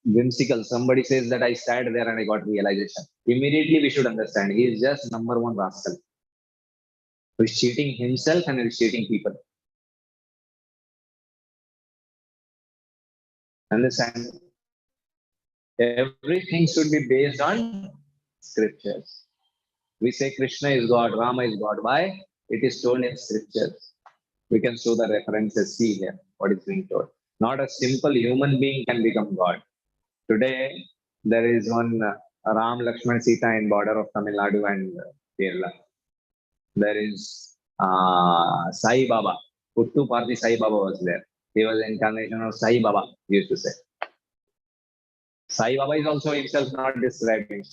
whimsical. Somebody says that I sat there and I got realization. Immediately we should understand he is just #1 rascal. He's cheating himself and he's cheating people. Understand? Everything should be based on scriptures. We say Krishna is God, Rama is God. Why? It is told in scriptures. We can show the references, see here what is being told. Not a simple human being can become God. Today, there is one Ram, Lakshman, Sita in border of Tamil Nadu and Kerala. There is Sai Baba. Puttu Parthi Sai Baba was there. He was an incarnation of Sai Baba, he used to say. Sai Baba is also himself not describing.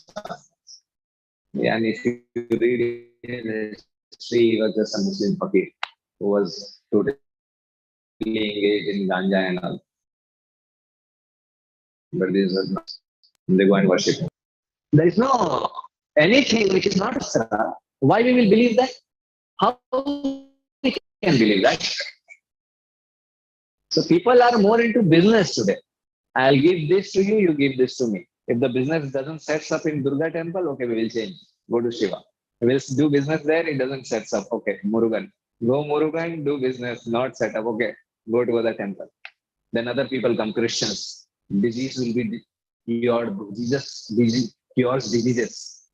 Yeah, and if you read his history, he was just a Muslim fakir who was totally engaged in ganja and all. But this is not. They go and worship him. There is no anything which is not Asra. Why we will believe that? How we can believe that? So people are more into business today. I'll give this to you, you give this to me. If the business doesn't set up in Durga temple, okay, we will change. Go to Shiva. We'll do business there, it doesn't set up. Okay, Murugan. Go Murugan, do business, not set up. Okay, go to other temple. Then other people come, Christians. Disease will be cured. Jesus cures diseases.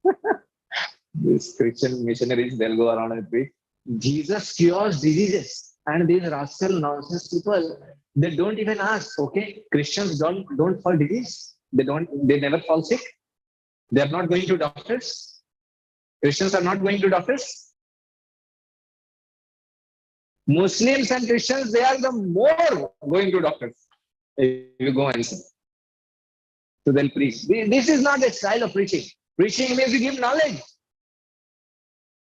These Christian missionaries, they'll go around and preach. Jesus cures diseases. And these rascal nonsense people, they don't even ask, okay, Christians don't fall disease. They never fall sick. They are not going to doctors. Christians are not going to doctors. Muslims and Christians, they are the more going to doctors. If you go and see. So they'll preach. This is not a style of preaching. Preaching means you give knowledge.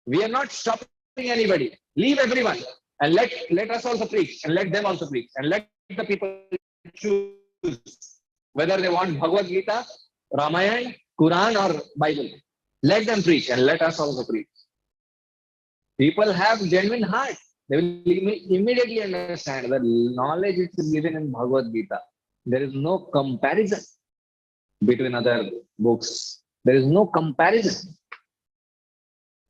We are not stopping anybody. Leave everyone and let us also preach and let them also preach and let the people choose whether they want Bhagavad Gita, Ramayana, Quran, or Bible. Let them preach and let us also preach. People have genuine heart. They will immediately understand the knowledge which is given in Bhagavad Gita. There is no comparison between other books. There is no comparison.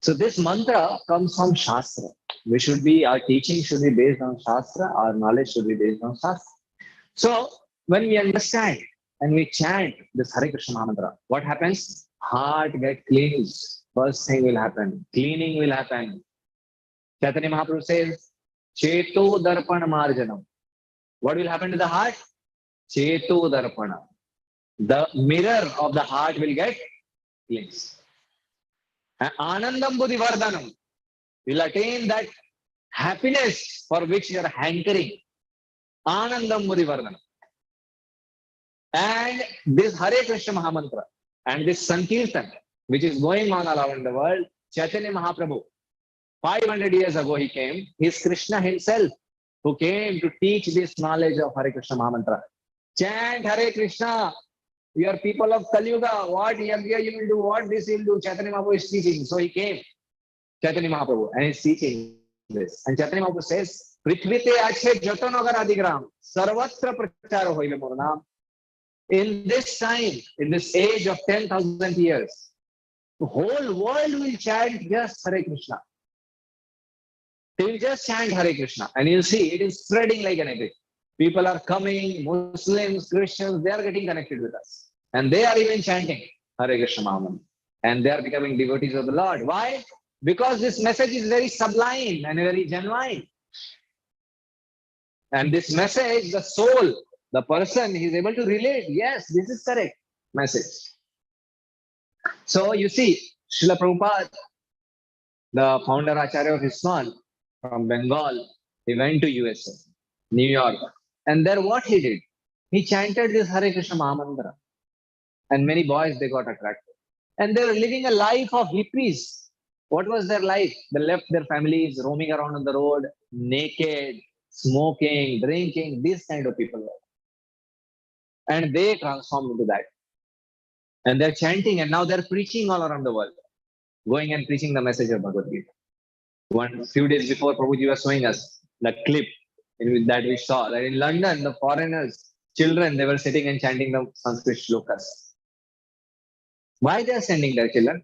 So this mantra comes from Shastra. Our teaching should be based on Shastra. Our knowledge should be based on Shastra. So when we understand and we chant this Hare Krishna mantra, what happens? Heart gets cleansed. First thing will happen. Cleaning will happen. Chaitanya Mahaprabhu says, Cheto Darpana Marjanam. What will happen to the heart? Cheto Darpana. The mirror of the heart will get cleansed. And Anandam Buddhi Vardhanam. You'll attain that happiness for which you are hankering. Anandam Buddhi Vardhanam. And this Hare Krishna Mahamantra and this Sankirtan, which is going on around the world, Chaitanya Mahaprabhu, 500 years ago he came. He's Krishna himself who came to teach this knowledge of Hare Krishna Mahamantra. Chant Hare Krishna. You are people of Kali Yuga. What yagya you will do, what this will do. Chaitanya Mahaprabhu is teaching. So he came, Chaitanya Mahaprabhu, and he's teaching this. And Chaitanya Mahaprabhu says, Prithvite ache jatanagar adigram, sarvatra prachara hoile mor naam. In this time, in this age of 10,000 years, the whole world will chant just Hare Krishna. They will just chant Hare Krishna. And you'll see, it is spreading like anything. People are coming, Muslims, Christians, they are getting connected with us. And they are even chanting Hare Krishna Mahamantra. And they are becoming devotees of the Lord. Why? Because this message is very sublime and very genuine. And this message, the soul, the person is able to relate. Yes, this is correct message. So you see, Srila Prabhupada, the founder Acharya of ISKCON from Bengal, he went to USA, New York. And there what he did? He chanted this Hare Krishna Mahamantra. And many boys, they got attracted. And they were living a life of hippies. What was their life? They left their families, roaming around on the road, naked, smoking, drinking, these kind of people. And they transformed into that. And they're chanting, and now they're preaching all around the world, going and preaching the message of Bhagavad Gita. One few days before, Prabhuji was showing us the clip that we saw that in London, the foreigners, children, they were sitting and chanting the Sanskrit shlokas. Why they are sending their children?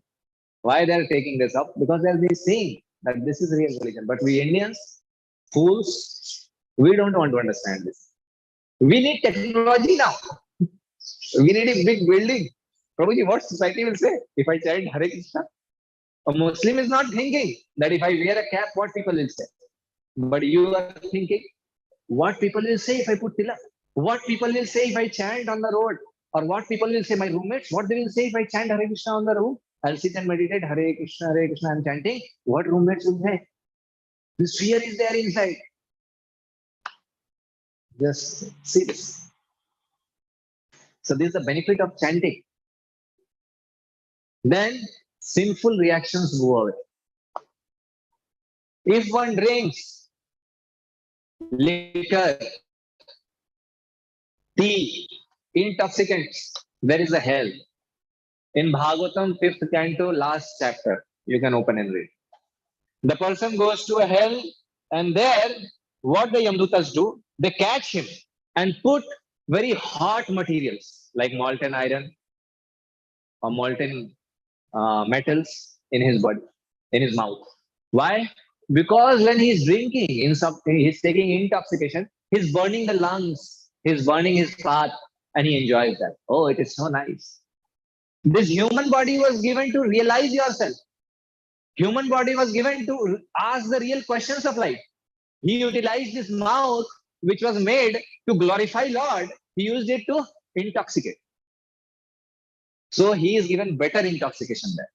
Why they are taking this up? Because they'll be seeing that this is real religion. But we Indians, fools, we don't want to understand this. We need technology now. We need a big building. Prabhuji, what society will say if I chant Hare Krishna? A Muslim is not thinking that if I wear a cap, what people will say. But you are thinking, what people will say if I put tilak? What people will say if I chant on the road? Or what people will say, my roommates, what they will say if I chant Hare Krishna on the road? I'll sit and meditate, Hare Krishna, I'm chanting. What roommates will say? This fear is there inside. Just see this. So this is the benefit of chanting. Then sinful reactions go away. If one drinks liquor, tea, intoxicants, there is a hell. In Bhagavatam 5th canto, last chapter, you can open and read. The person goes to a hell, and there, what the Yamdutas do, they catch him and put very hot materials like molten iron or molten metals in his body, in his mouth. Why? Because when he's drinking, he's taking intoxication, he's burning the lungs, he's burning his path, and he enjoys that. Oh, it is so nice. This human body was given to realize yourself. Human body was given to ask the real questions of life. He utilized his mouth, which was made to glorify Lord. He used it to intoxicate. So he is given better intoxication there.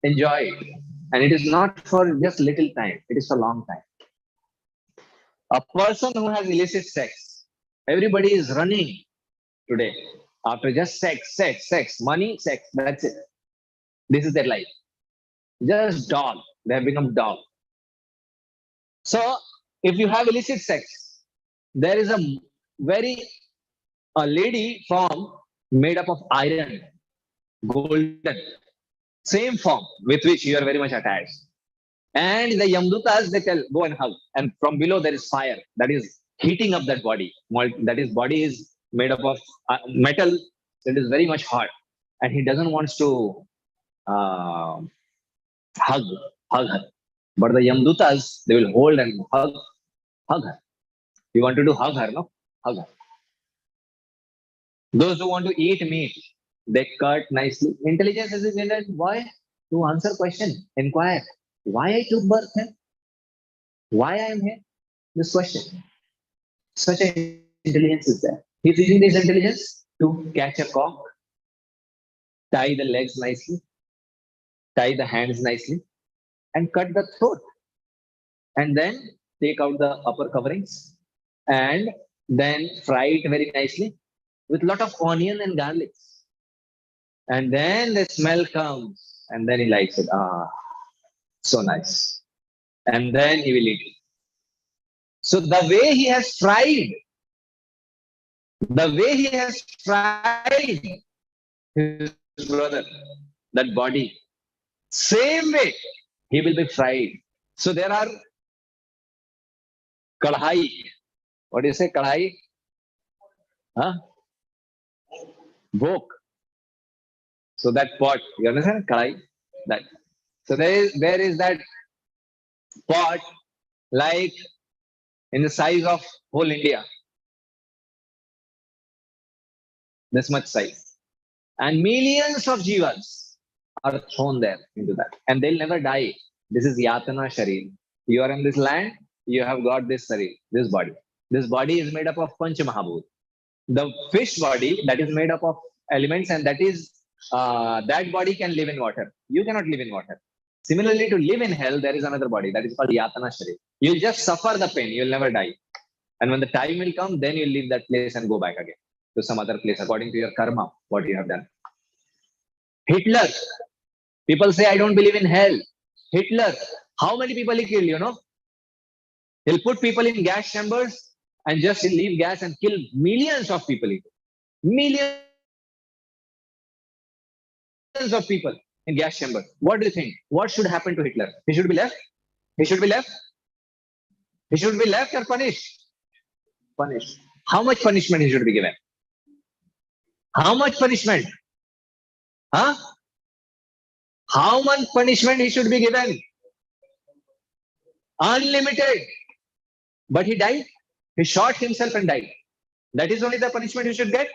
Enjoy it. And it is not for just little time. It is for long time. A person who has illicit sex, everybody is running today after just sex, money, sex. That's it. This is their life. Just dog. They have become dog. So if you have illicit sex, there is a very a lady form made up of iron, golden, same form with which you are very much attached. And the Yamdutas, they tell, go and hug. And from below there is fire that is heating up that body. That is, body is made up of metal. It is very much hot. And he doesn't want to uh, hug, hug her. But the Yamdutas, they will hold and hug her. You want to do hug her, no? Hug her. Those who want to eat meat, they cut nicely. Intelligence is invented. Why? To answer question, inquire. Why I took birth here? Why I am here? This question. Such an intelligence is there. He's using this intelligence to catch a cock, tie the legs nicely, tie the hands nicely, and cut the throat. And then take out the upper coverings and then fry it very nicely with lot of onion and garlic. And then the smell comes and then he likes it. Ah, so nice. And then he will eat it. So the way he has fried his brother, that body, same way he will be fried. So there are kadhai. What do you say, kadhai? Huh? Wok. So that pot, you understand? Kadhai. That. So there is that pot like in the size of whole India. This much size. And millions of jivas are thrown there into that. And they'll never die. This is Yatana Sharir. You are in this land, you have got this Sharir, this body. This body is made up of Panch Mahabhut. The fish body, that is made up of elements, and that is that body can live in water. You cannot live in water. Similarly, to live in hell, there is another body that is called Yatana Sharir. You'll just suffer the pain, you'll never die. And when the time will come, then you'll leave that place and go back again to some other place according to your karma, what you have done. Hitler, people say, I don't believe in hell. Hitler, how many people he killed, you know? He'll put people in gas chambers and just leave gas and kill millions of people. Millions of people in gas chamber. What do you think? What should happen to Hitler? He should be left? He should be left? He should be left or punished? Punished. How much punishment he should be given? How much punishment? Huh? How much punishment he should be given? Unlimited. But he died. He shot himself and died. That is only the punishment he should get?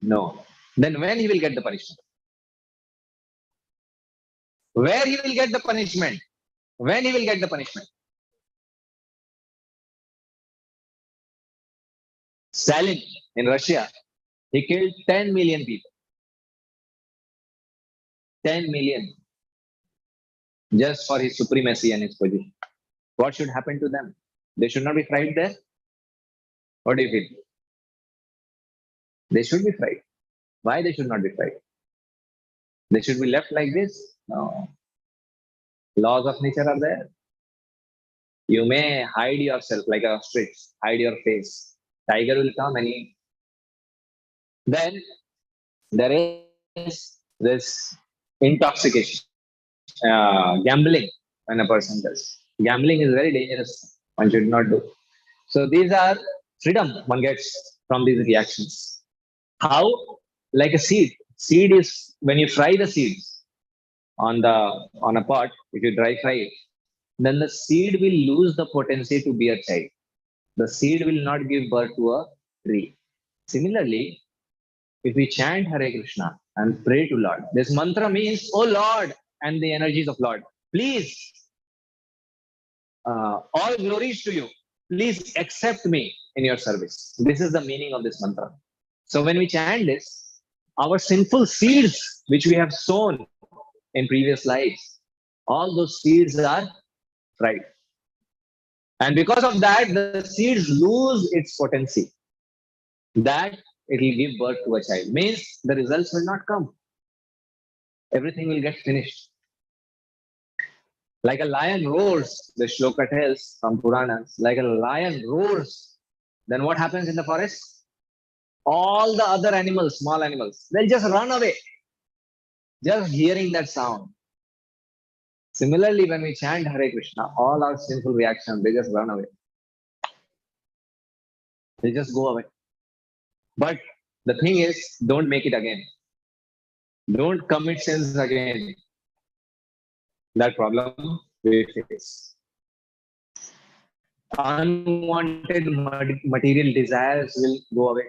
No. Then when he will get the punishment? Where he will get the punishment? When he will get the punishment? Stalin in Russia, he killed 10 million people. 10 million. Just for his supremacy and his position. What should happen to them? They should not be fried there? What do you feel? They should be fried. Why they should not be fried? They should be left like this? No. Laws of nature are there. You may hide yourself like an ostrich, hide your face. Tiger will come and eat. Then there is this intoxication, gambling when a person does. Gambling is very dangerous. One should not do. So these are freedom one gets from these reactions. How? Like a seed. Seed is when you fry the seeds on a pot, if you dry fry it, then the seed will lose the potency to be a child. The seed will not give birth to a tree. Similarly, if we chant Hare Krishna and pray to Lord, this mantra means, oh Lord, and the energies of Lord, please, all glories to you. Please accept me in your service. This is the meaning of this mantra. So when we chant this, our sinful seeds which we have sown in previous lives, all those seeds are fried. And because of that, the seeds lose its potency. That it will give birth to a child. Means the results will not come. Everything will get finished. Like a lion roars, the shloka tells from Puranas, like a lion roars, then what happens in the forest? all the other animals, small animals, they'll just run away, just hearing that sound. Similarly, when we chant Hare Krishna, all our sinful reactions, they just run away. They just go away. But the thing is, don't make it again. Don't commit sins again. That problem we face. Unwanted material desires will go away.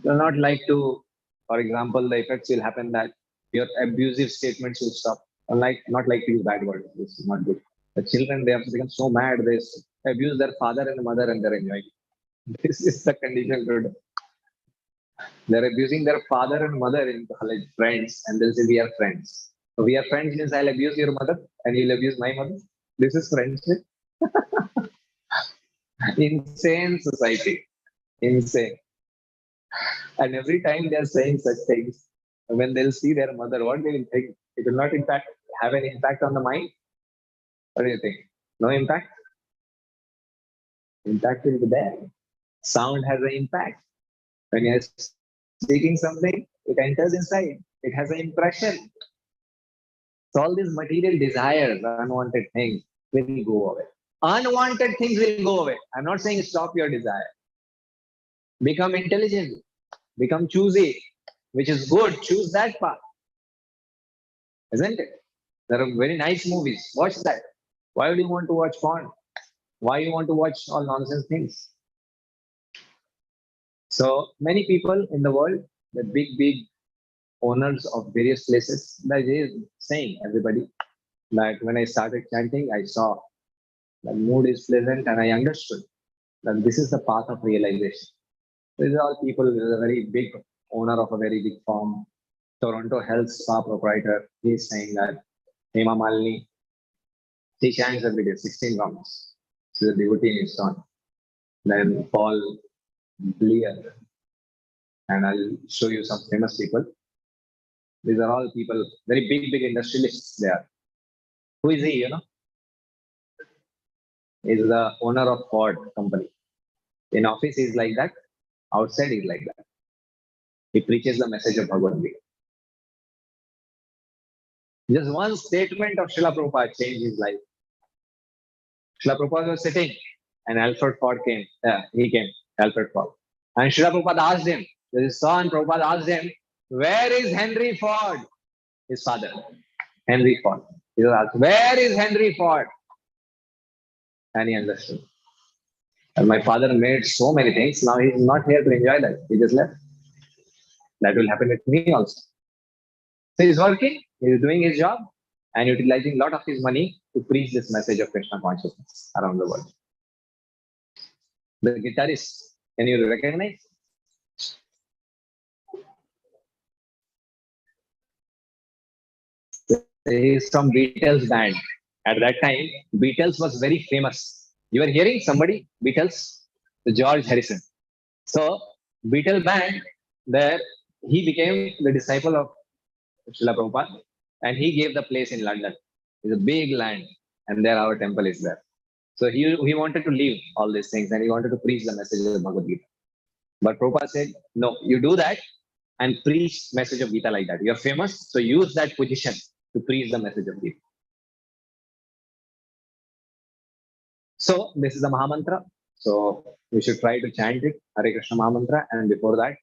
You'll not like to, for example, the effects will happen that your abusive statements will stop. Not like to use bad words. This is not good. The children, they have become so mad, they abuse their father and mother and they're enjoying. This is the condition today. They're abusing their father and mother in college, friends, and they'll say, we are friends. So we are friends means I'll abuse your mother and you'll abuse my mother. This is friendship. Insane society. Insane. And every time they're saying such things, when they'll see their mother, what they will think? It will not have an impact on the mind. What do you think? No impact? Impact will be there. Sound has an impact. When you're speaking something, it enters inside. It has an impression. So all these material desires, unwanted things will go away. Unwanted things will go away. I'm not saying stop your desire. Become intelligent. Become choosy, which is good. Choose that path. Isn't it? There are very nice movies. Watch that. Why would you want to watch porn? Why you want to watch all nonsense things? So many people in the world, the big owners of various places, they're saying, everybody, that when I started chanting, I saw the mood is pleasant and I understood that this is the path of realization. These are all people, this is a very big owner of a very big firm, Toronto Health Spa proprietor. He's saying that Hema Malini, she chants every day, 16 rounds. She's a devotee in his son. Then Paul Bleer, and I'll show you some famous people. These are all people, very big industrialists there. Who is he, He's the owner of Ford company. In office, he's like that. Outside, he's like that. He preaches the message of Bhagavad Gita. Just one statement of Srila Prabhupada changed his life. Srila Prabhupada was sitting and Alfred Ford came. He came, Alfred Ford. And Srila Prabhupada asked him, his son Prabhupada asked him, where is Henry Ford? His father, Henry Ford. He was asked, where is Henry Ford? And he understood. And my father made so many things. Now he's not here to enjoy that. He just left. That will happen with me also. So he's working, he's doing his job and utilizing a lot of his money to preach this message of Krishna consciousness around the world. The guitarist, can you recognize? He's from Beatles band. At that time, Beatles was very famous. You are hearing somebody, Beatles? The George Harrison. So, Beatle band, there, he became the disciple of Srila Prabhupada and he gave the place in London. It's a big land and there our temple is there. So he wanted to leave all these things and he wanted to preach the message of Bhagavad Gita. But Prabhupada said, no, you do that and preach message of Gita like that. You're famous, so use that position to preach the message of Gita. So this is the Mahamantra. So we should try to chant it, Hare Krishna Mahamantra, and before that,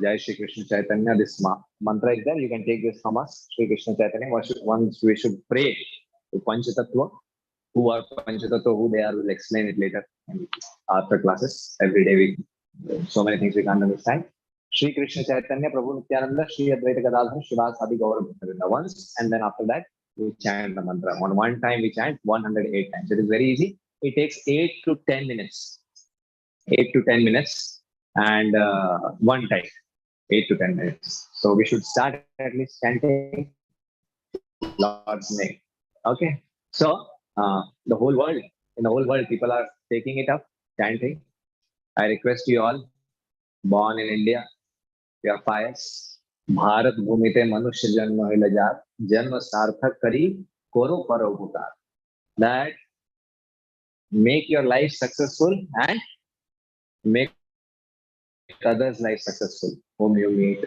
Jai Shri Krishna Chaitanya, this mantra is there. You can take this from us, Shri Krishna Chaitanya. Once we should pray to Panchatattva. Who are Panchatattva, who they are, we'll explain it later after classes. Every day, so many things we can't understand. Shri Krishna Chaitanya, Prabhu Nityananda, Shri Advaita Gadadhar, Srivas Adi Gaura Bhaktavrinda once, and then after that, we chant the mantra. On one time, we chant 108 times. It is very easy. It takes 8 to 10 minutes. 8 to 10 minutes. And one time, 8 to 10 minutes. So we should start at least chanting Lord's name. Okay. So in the whole world, people are taking it up, chanting. I request you all, born in India, you are pious. Bharat bhumite manushya janma hilajar, janma sarthak kari koro paro bhutar. That make your life successful and make others' life successful, whom you meet.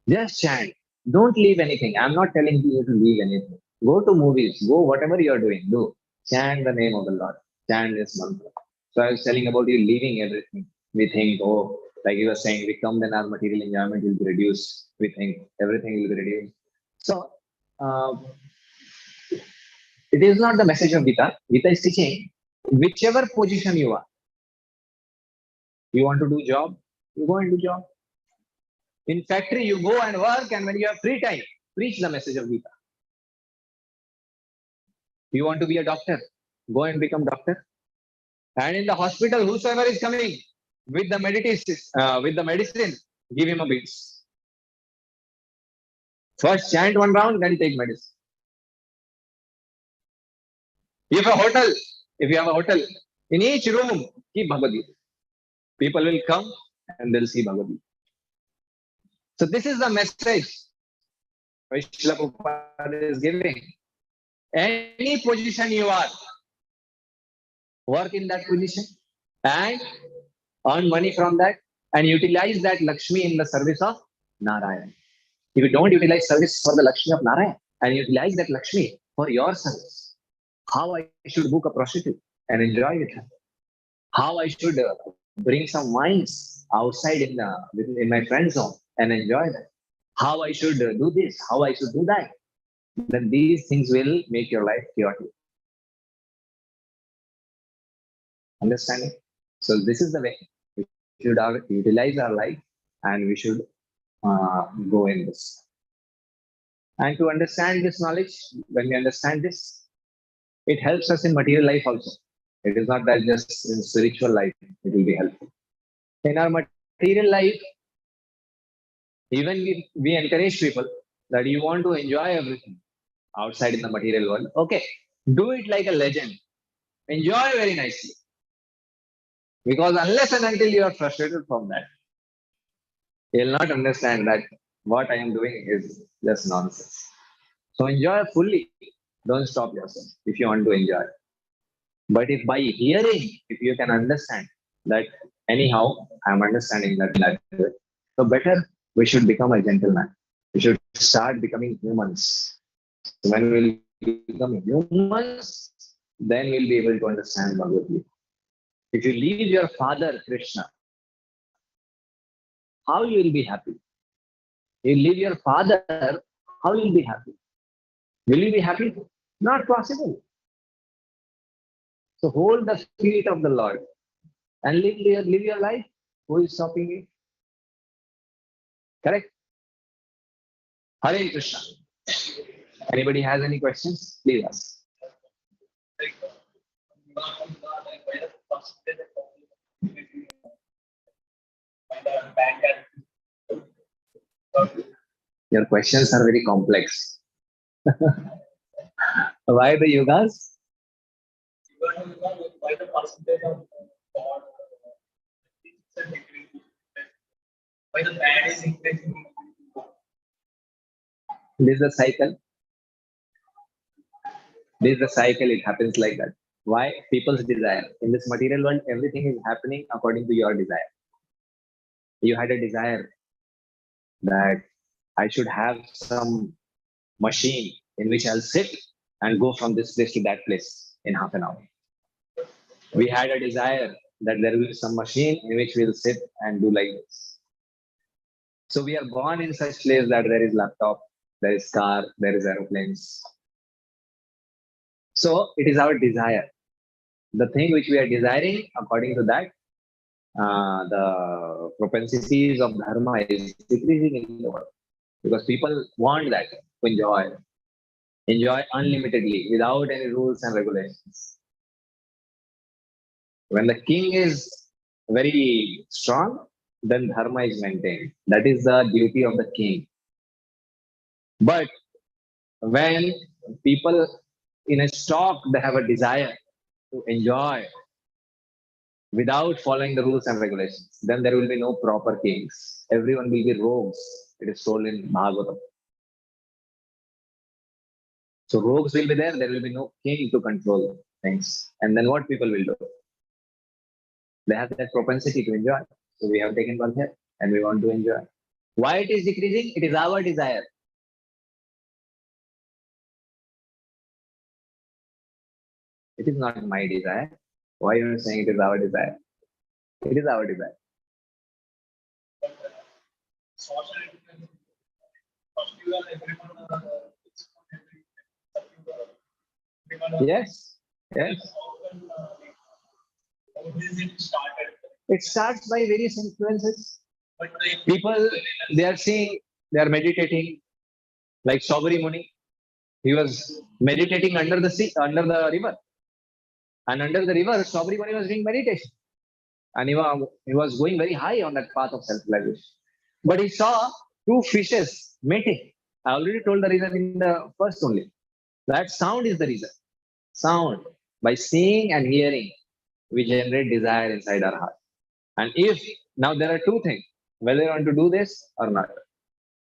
Just chant. Don't leave anything. I'm not telling you to leave anything. Go to movies. Go whatever you're doing. Do. Chant the name of the Lord. Chant this mantra. So I was telling about you leaving everything. We think, oh, like you were saying, we come then our material enjoyment will be reduced. We think everything will be reduced. So uh, it is not the message of Gita. Gita is teaching whichever position you are. You want to do job, you go and do job. In factory, you go and work, and when you have free time, preach the message of Gita. You want to be a doctor, go and become doctor. And in the hospital, whosoever is coming with the medicine, give him a beads. First chant one round, then take medicine. If you have a hotel, in each room, keep Bhagavad Gita. People will come and they'll see Bhagavad Gita. So this is the message Srila Prabhupada is giving. Any position you are, work in that position and earn money from that and utilize that Lakshmi in the service of Narayan. If you don't utilize service for the Lakshmi of Narayan and utilize that Lakshmi for your service, how I should book a prostitute and enjoy with her, how I should bring some wines outside in my friend zone and enjoy that, how I should do this, how I should do that, then these things will make your life chaotic. Understanding? So this is the way we should utilize our life and we should go in this. And to understand this knowledge, when we understand this, it helps us in material life also. It is not that just in spiritual life, it will be helpful. In our material life, even we encourage people that you want to enjoy everything outside in the material world. Okay, do it like a legend. Enjoy very nicely. Because unless and until you are frustrated from that, you will not understand that what I am doing is just nonsense. So enjoy fully. Don't stop yourself if you want to enjoy. But if by hearing, if you can understand that anyhow, I am understanding that, so better we should become a gentleman. We should start becoming humans. So when we will become humans, then we'll be able to understand Bhagavad Gita. If you leave your father, Krishna, how you will be happy? You leave your father, how you will be happy? Will you be happy? Not possible. So hold the feet of the Lord and live your life. Who is stopping you? Correct? Hare Krishna. Anybody has any questions? Please ask. Your questions are very complex. Why the yogas? Why the percentage of God, why the bad is increasing? This is the cycle. This is the cycle. It happens like that. Why? People's desire. In this material world, everything is happening according to your desire. You had a desire that I should have some machine in which I'll sit and go from this place to that place in half an hour. We had a desire that there will be some machine in which we'll sit and do like this. So we are born in such place that there is laptop, there is car, there is aeroplanes. So it is our desire. The thing which we are desiring, according to that, the propensities of dharma is decreasing in the world. Because people want that to enjoy unlimitedly without any rules and regulations. When the king is very strong, then dharma is maintained. That is the duty of the king. But when people in a stock, they have a desire to enjoy without following the rules and regulations, then there will be no proper kings. Everyone will be rogues. It is told in Bhagavatam. So rogues will be there will be no king to control things. And then what people will do? They have that propensity to enjoy. So we have taken birth here and we want to enjoy. Why it is decreasing? It is our desire. It is not my desire. Why you are saying it is our desire? It is our desire. Social influence. First, you are everyone. Everyone. Yes. Yes. How is it started? It starts by various influences. But People, they are seeing, they are meditating, like Saubari Muni. He was meditating under the sea, under the river. And under the river, Saubari Muni was doing meditation. And he was going very high on that path of self-realization. But he saw two fishes mating. I already told the reason in the first only. That sound is the reason. Sound. By seeing and hearing, we generate desire inside our heart. And if, now there are two things, whether you want to do this or not.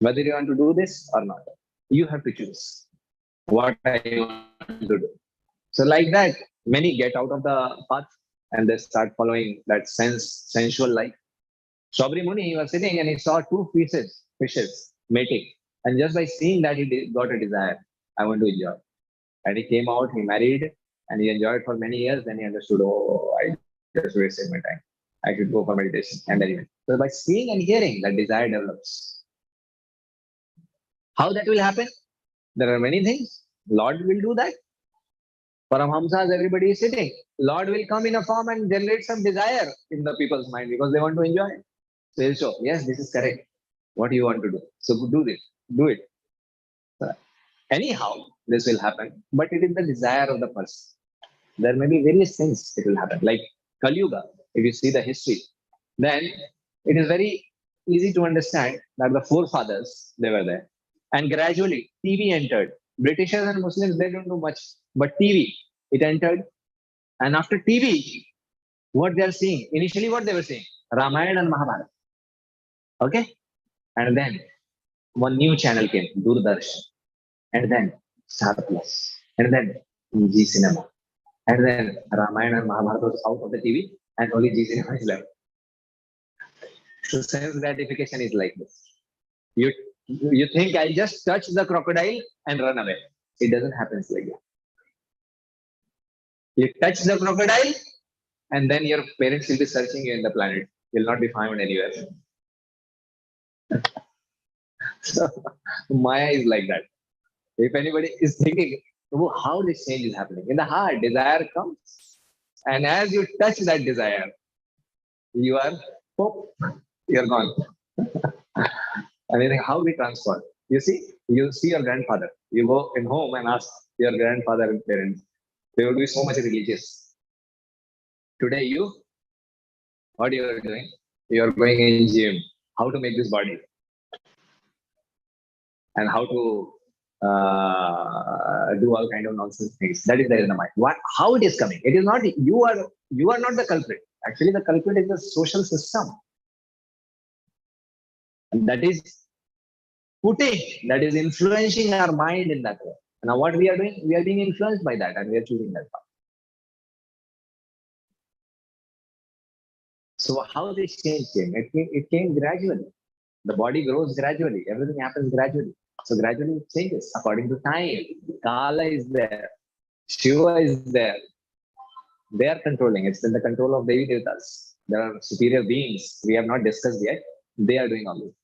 Whether you want to do this or not. You have to choose what I want to do. So like that, many get out of the path and they start following that sensual life. Saubari Muni, he was sitting and he saw two fishes mating. And just by seeing that, he got a desire. I want to enjoy. And he came out, he married, and he enjoyed for many years. Then he understood, oh, I just wasted my time. I should go for meditation. And then he went. So by seeing and hearing, that desire develops. How that will happen? There are many things. Lord will do that. Paramhamsas, everybody is sitting. Lord will come in a form and generate some desire in the people's mind because they want to enjoy it. So he'll show, yes, this is correct. What do you want to do? So do this, do it. Anyhow, this will happen, but it is the desire of the person. There may be various things it will happen. Like Kali Yuga, if you see the history, then it is very easy to understand that the forefathers, they were there. And gradually, TV entered. Britishers and Muslims, they don't do much. But TV, it entered. And after TV, what they are seeing, initially what they were seeing, Ramayana and Mahabharata. Okay? And then one new channel came, Doordarshan. And then Star Plus. And then G Cinema. And then Ramayana and Mahabharata was out of the TV and only G Cinema is left. So sense gratification is like this. You think I'll just touch the crocodile and run away. It doesn't happen like that. You touch the crocodile and then your parents will be searching you in the planet. You'll not be found anywhere. So Maya is like that. If anybody is thinking, oh, how this change is happening, in the heart, desire comes. And as you touch that desire, you are, oh, you're gone. And you think, how we transform? You see your grandfather. You go in home and ask your grandfather and parents. They will be so much religious. Today, what you are doing? You are going in gym. How to make this body? And how to do all kind of nonsense things. That is there in the mind. How it is coming? It is not you are not the culprit. Actually, the culprit is the social system. And that is influencing our mind in that way. Now, what we are doing, we are being influenced by that, and we are choosing that path. So, how this change came? It came gradually. The body grows gradually. Everything happens gradually. So gradually it changes according to time. Kala is there. Shiva is there. They are controlling. It's in the control of Devi Devatas. There are superior beings we have not discussed yet. They are doing all this.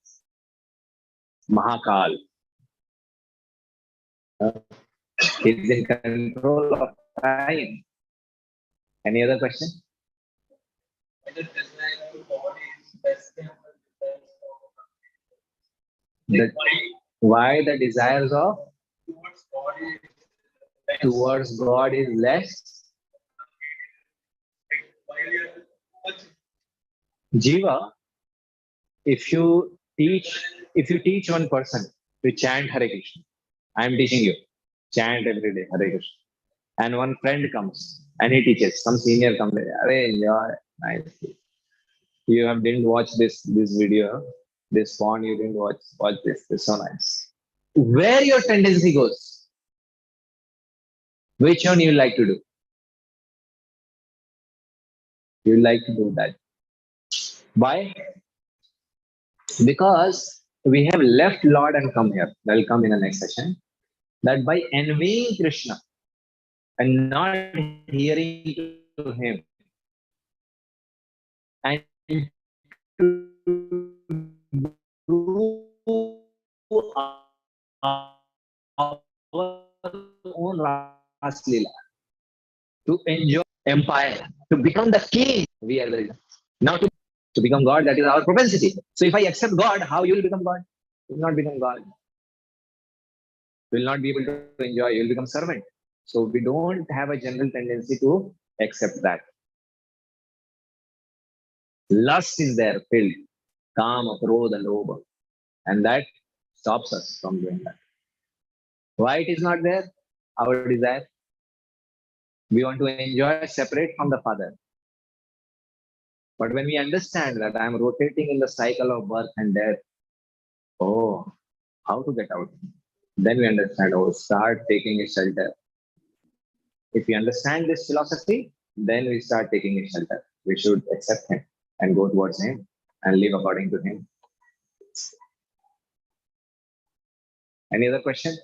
Mahakal is in control of time. Any other question? Why the desires of towards God is less? Jiva, if you teach one person to chant Hare Krishna, I am teaching you, chant every day Hare Krishna. And one friend comes and he teaches, some senior comes, Arey, enjoy, nice. You didn't watch this video, this porn, you didn't watch this, it's so nice. Where your tendency goes, which one you like to do? You like to do that. Why? Because we have left Lord and come here. That will come in the next session. That by envying Krishna and not hearing to him and to do our own Ras Leela, to enjoy empire, to become the king. We are the reason. Now to become God, that is our propensity. So if I accept God, how you will become God? You will not become God. You will not be able to enjoy, you will become servant. So we don't have a general tendency to accept that. Lust is there, filled. Kama, krodha, lobha. And that stops us from doing that. Why it is not there? Our desire. We want to enjoy separate from the Father. But when we understand that I am rotating in the cycle of birth and death, oh, how to get out? Then we understand, oh, start taking a shelter. If we understand this philosophy, then we start taking a shelter. We should accept him and go towards him and live according to him. Any other question?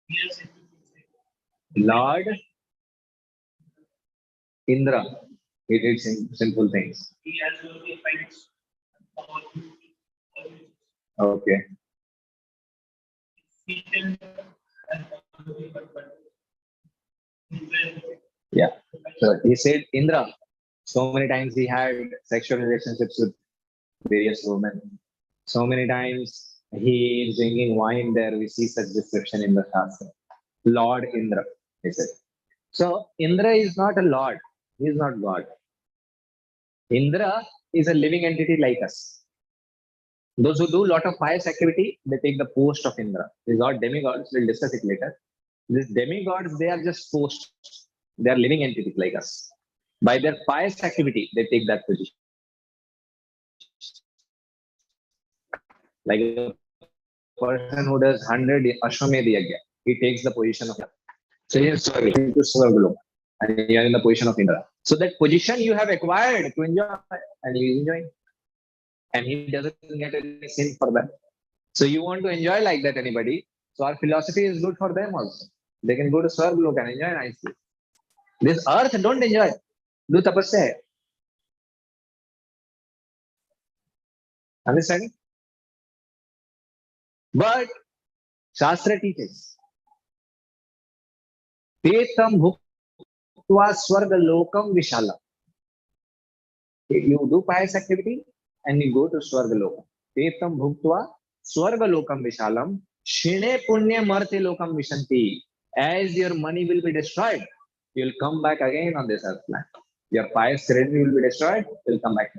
Yes, Lord Indra, he did simple things. he has only fights about Okay. Satan and Yeah. So he said Indra, so many times he had sexual relationships with various women. So many times he is drinking wine there. We see such description in the Shastra. Lord Indra, he said. So Indra is not a lord. He is not God. Indra is a living entity like us. Those who do a lot of pious activity, they take the post of Indra. These are demigods. We'll discuss it later. These demigods, they are just posts. They are living entities like us. By their pious activity, they take that position. Like a person who does 100 Ashwamedh Yajna, he takes the position of. So he is to Swargaloka, and you are in the position of Indra. So that position you have acquired to enjoy, and you enjoy, and he doesn't get any sin for that. So you want to enjoy like that, anybody? So our philosophy is good for them also. They can go to Swargaloka and enjoy nicely. This earth, don't enjoy. Do tapasya. Understand? But Shastra teaches. Tetam bhuktva swarga lokam vishala. You do pious activity and you go to swarga lokam. Tetam bhuktva swarga lokam vishalam. Shine punya marte lokam vishanti. As your money will be destroyed, you will come back again on this earth planet. Your pious credit will be destroyed, you will come back.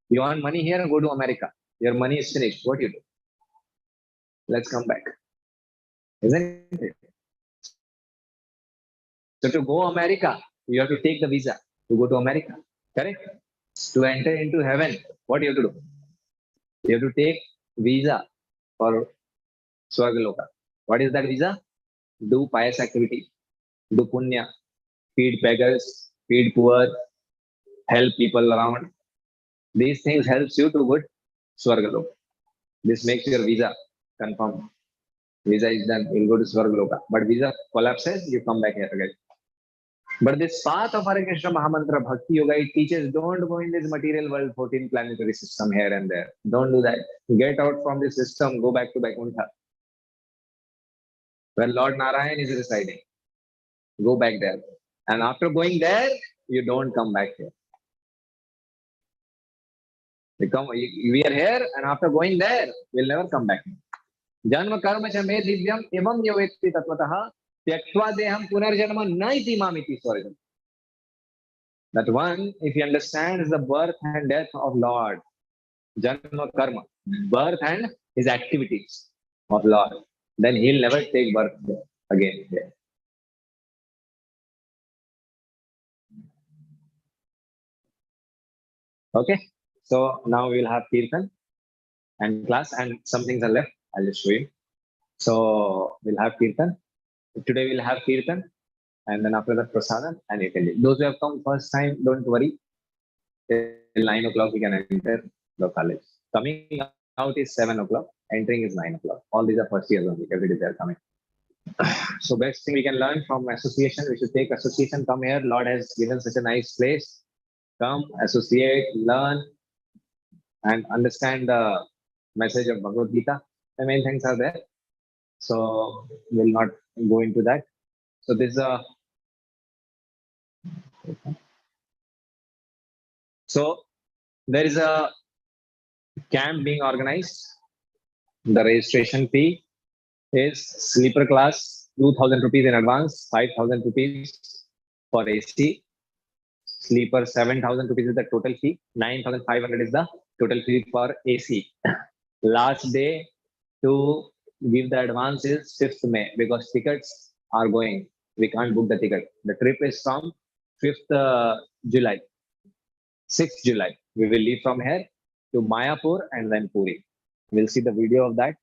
You want money here, go to America. Your money is finished. What do you do? Let's come back. Isn't it? So to go America, you have to take the visa to go to America. Correct? To enter into heaven, what do you have to do? You have to take visa for Swargaloka. What is that visa? Do pious activity, do punya, feed beggars, feed poor, help people around. These things helps you to go to Swargaloka. This makes your visa confirmed. Visa is done, you'll go to Swargaloka. But visa collapses, you come back here again. But this path of Hare Krishna Mahamantra Bhakti Yoga, it teaches don't go in this material world, 14 planetary system here and there. Don't do that. Get out from this system, go back to Vaikuntha, where Lord Narayan is residing. Go back there. And after going there, you don't come back here. We are here, and after going there, we'll never come back. Janma karma cha me divyam evam yavetti tatvatah tyaktva deham punarjanma na iti mamiti swargam. That one, if he understands the birth and death of Lord, Janma karma, birth and his activities of Lord, then he'll never take birth again. Okay, so now we'll have Kirtan and class, and some things are left. I'll just show you. So we'll have Kirtan. Today we'll have Kirtan. and then after that prasadam and Italy. Those who have come first time, don't worry. Till 9 o'clock we can enter the college. Coming out is 7 o'clock. Entering is 9 o'clock. All these are first years only. Every day they are coming. So best thing we can learn from association, we should take association, come here. Lord has given such a nice place. Come, associate, learn, and understand the message of Bhagavad Gita. The main things are there. So we'll not go into that. So this is a so there is a camp being organized. The registration fee is sleeper class 2,000 rupees in advance, 5,000 rupees for AC. Sleeper 7,000 rupees is the total fee. 9,500 is the total fee for AC. Last day to give the advance is 5th May because tickets are going. We can't book the ticket. The trip is from 5th July. 6th July. We will leave from here to Mayapur and then Puri. We'll see the video of that.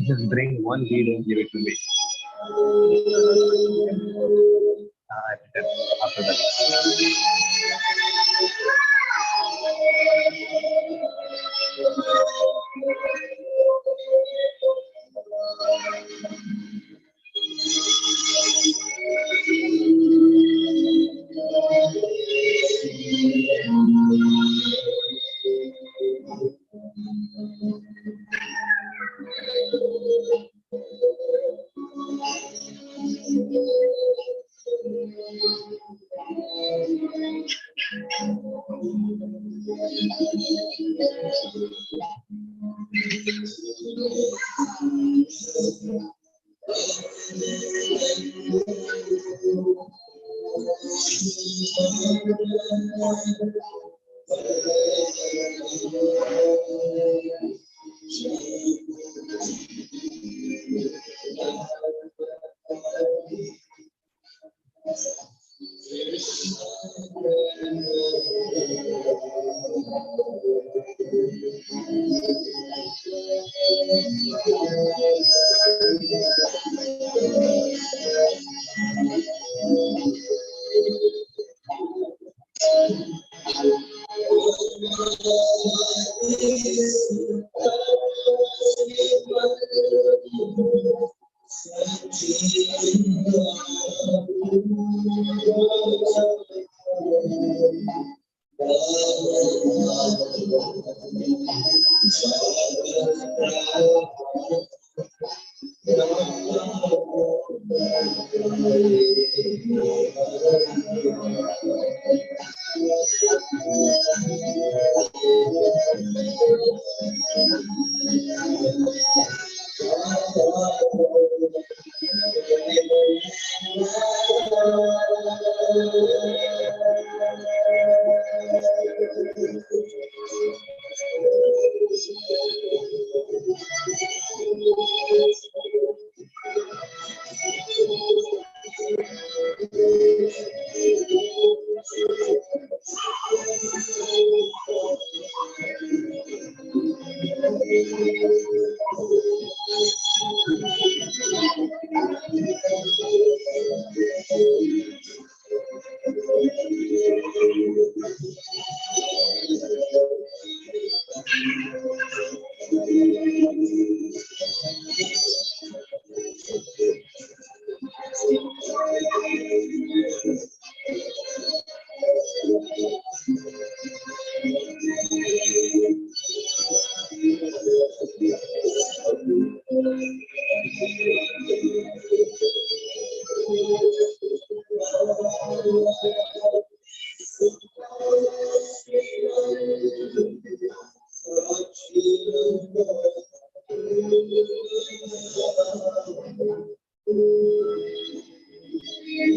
Just bring one video and give it to me. After that.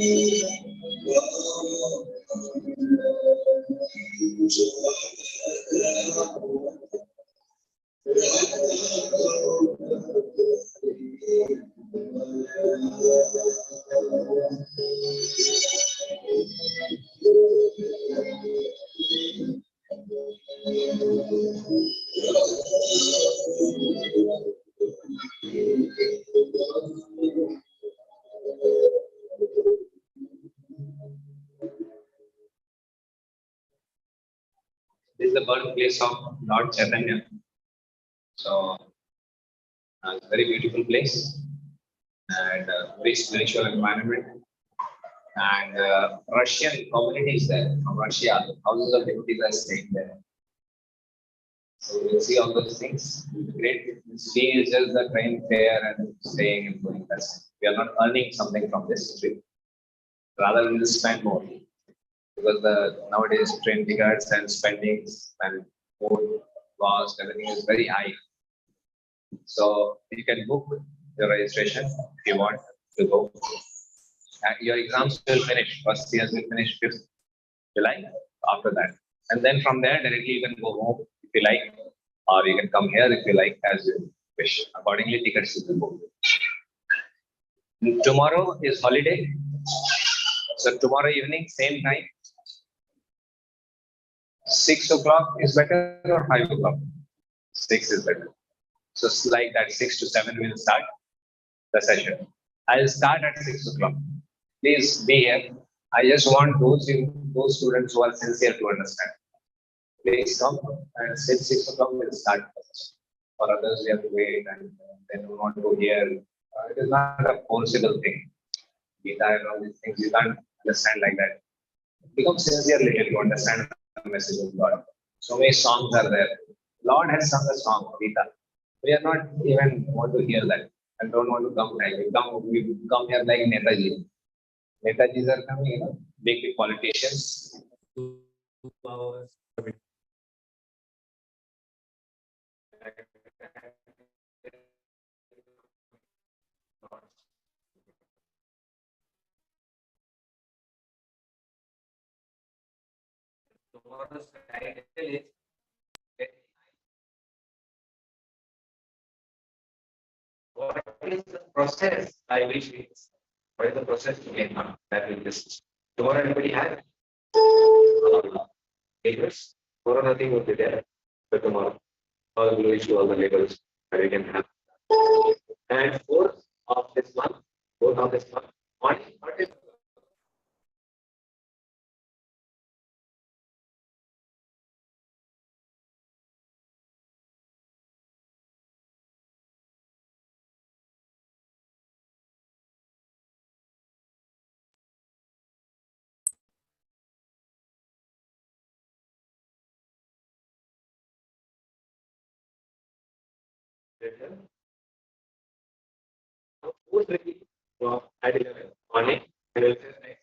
This is the birthplace of Lord Chaitanya. So, it's a very beautiful place and very spiritual environment. And Russian communities there from Russia, thousands of devotees are staying there. So we'll see all those things. It's great. Fee is just the train fare and staying and going. That's it. We are not earning something from this trip. Rather, we'll spend more because the nowadays train tickets and spendings and food cost, everything is very high. So you can book your registration if you want to go. Your exams will finish. First years will finish 5th July after that. And then from there, directly you can go home if you like, or you can come here if you like, as you wish. Accordingly, tickets you can book. Tomorrow is holiday. So tomorrow evening, same time. 6 o'clock is better or 5 o'clock? 6 is better. So it's like that 6 to 7 will start the session. I'll start at 6 o'clock. Please be here. I just want those students who are sincere to understand. Please come and sit 6 o'clock will start. For others, we have to wait and they don't want to hear. It is not a forcible thing. Gita and all these things, you can't understand like that. Become sincere little to understand the message of God. So many songs are there. Lord has sung a song, Gita. We are not even want to hear that and don't want to come like we come here like Netaji. Netajis are coming, big politicians. 2 hours. Tomorrow's title is what is the process by which what is the process to get up that will this tomorrow anybody have papers? Tomorrow nothing will be there, but tomorrow all will issue all the labels that you can have. And 4th of this month, what is who's ready at 11 morning and it will say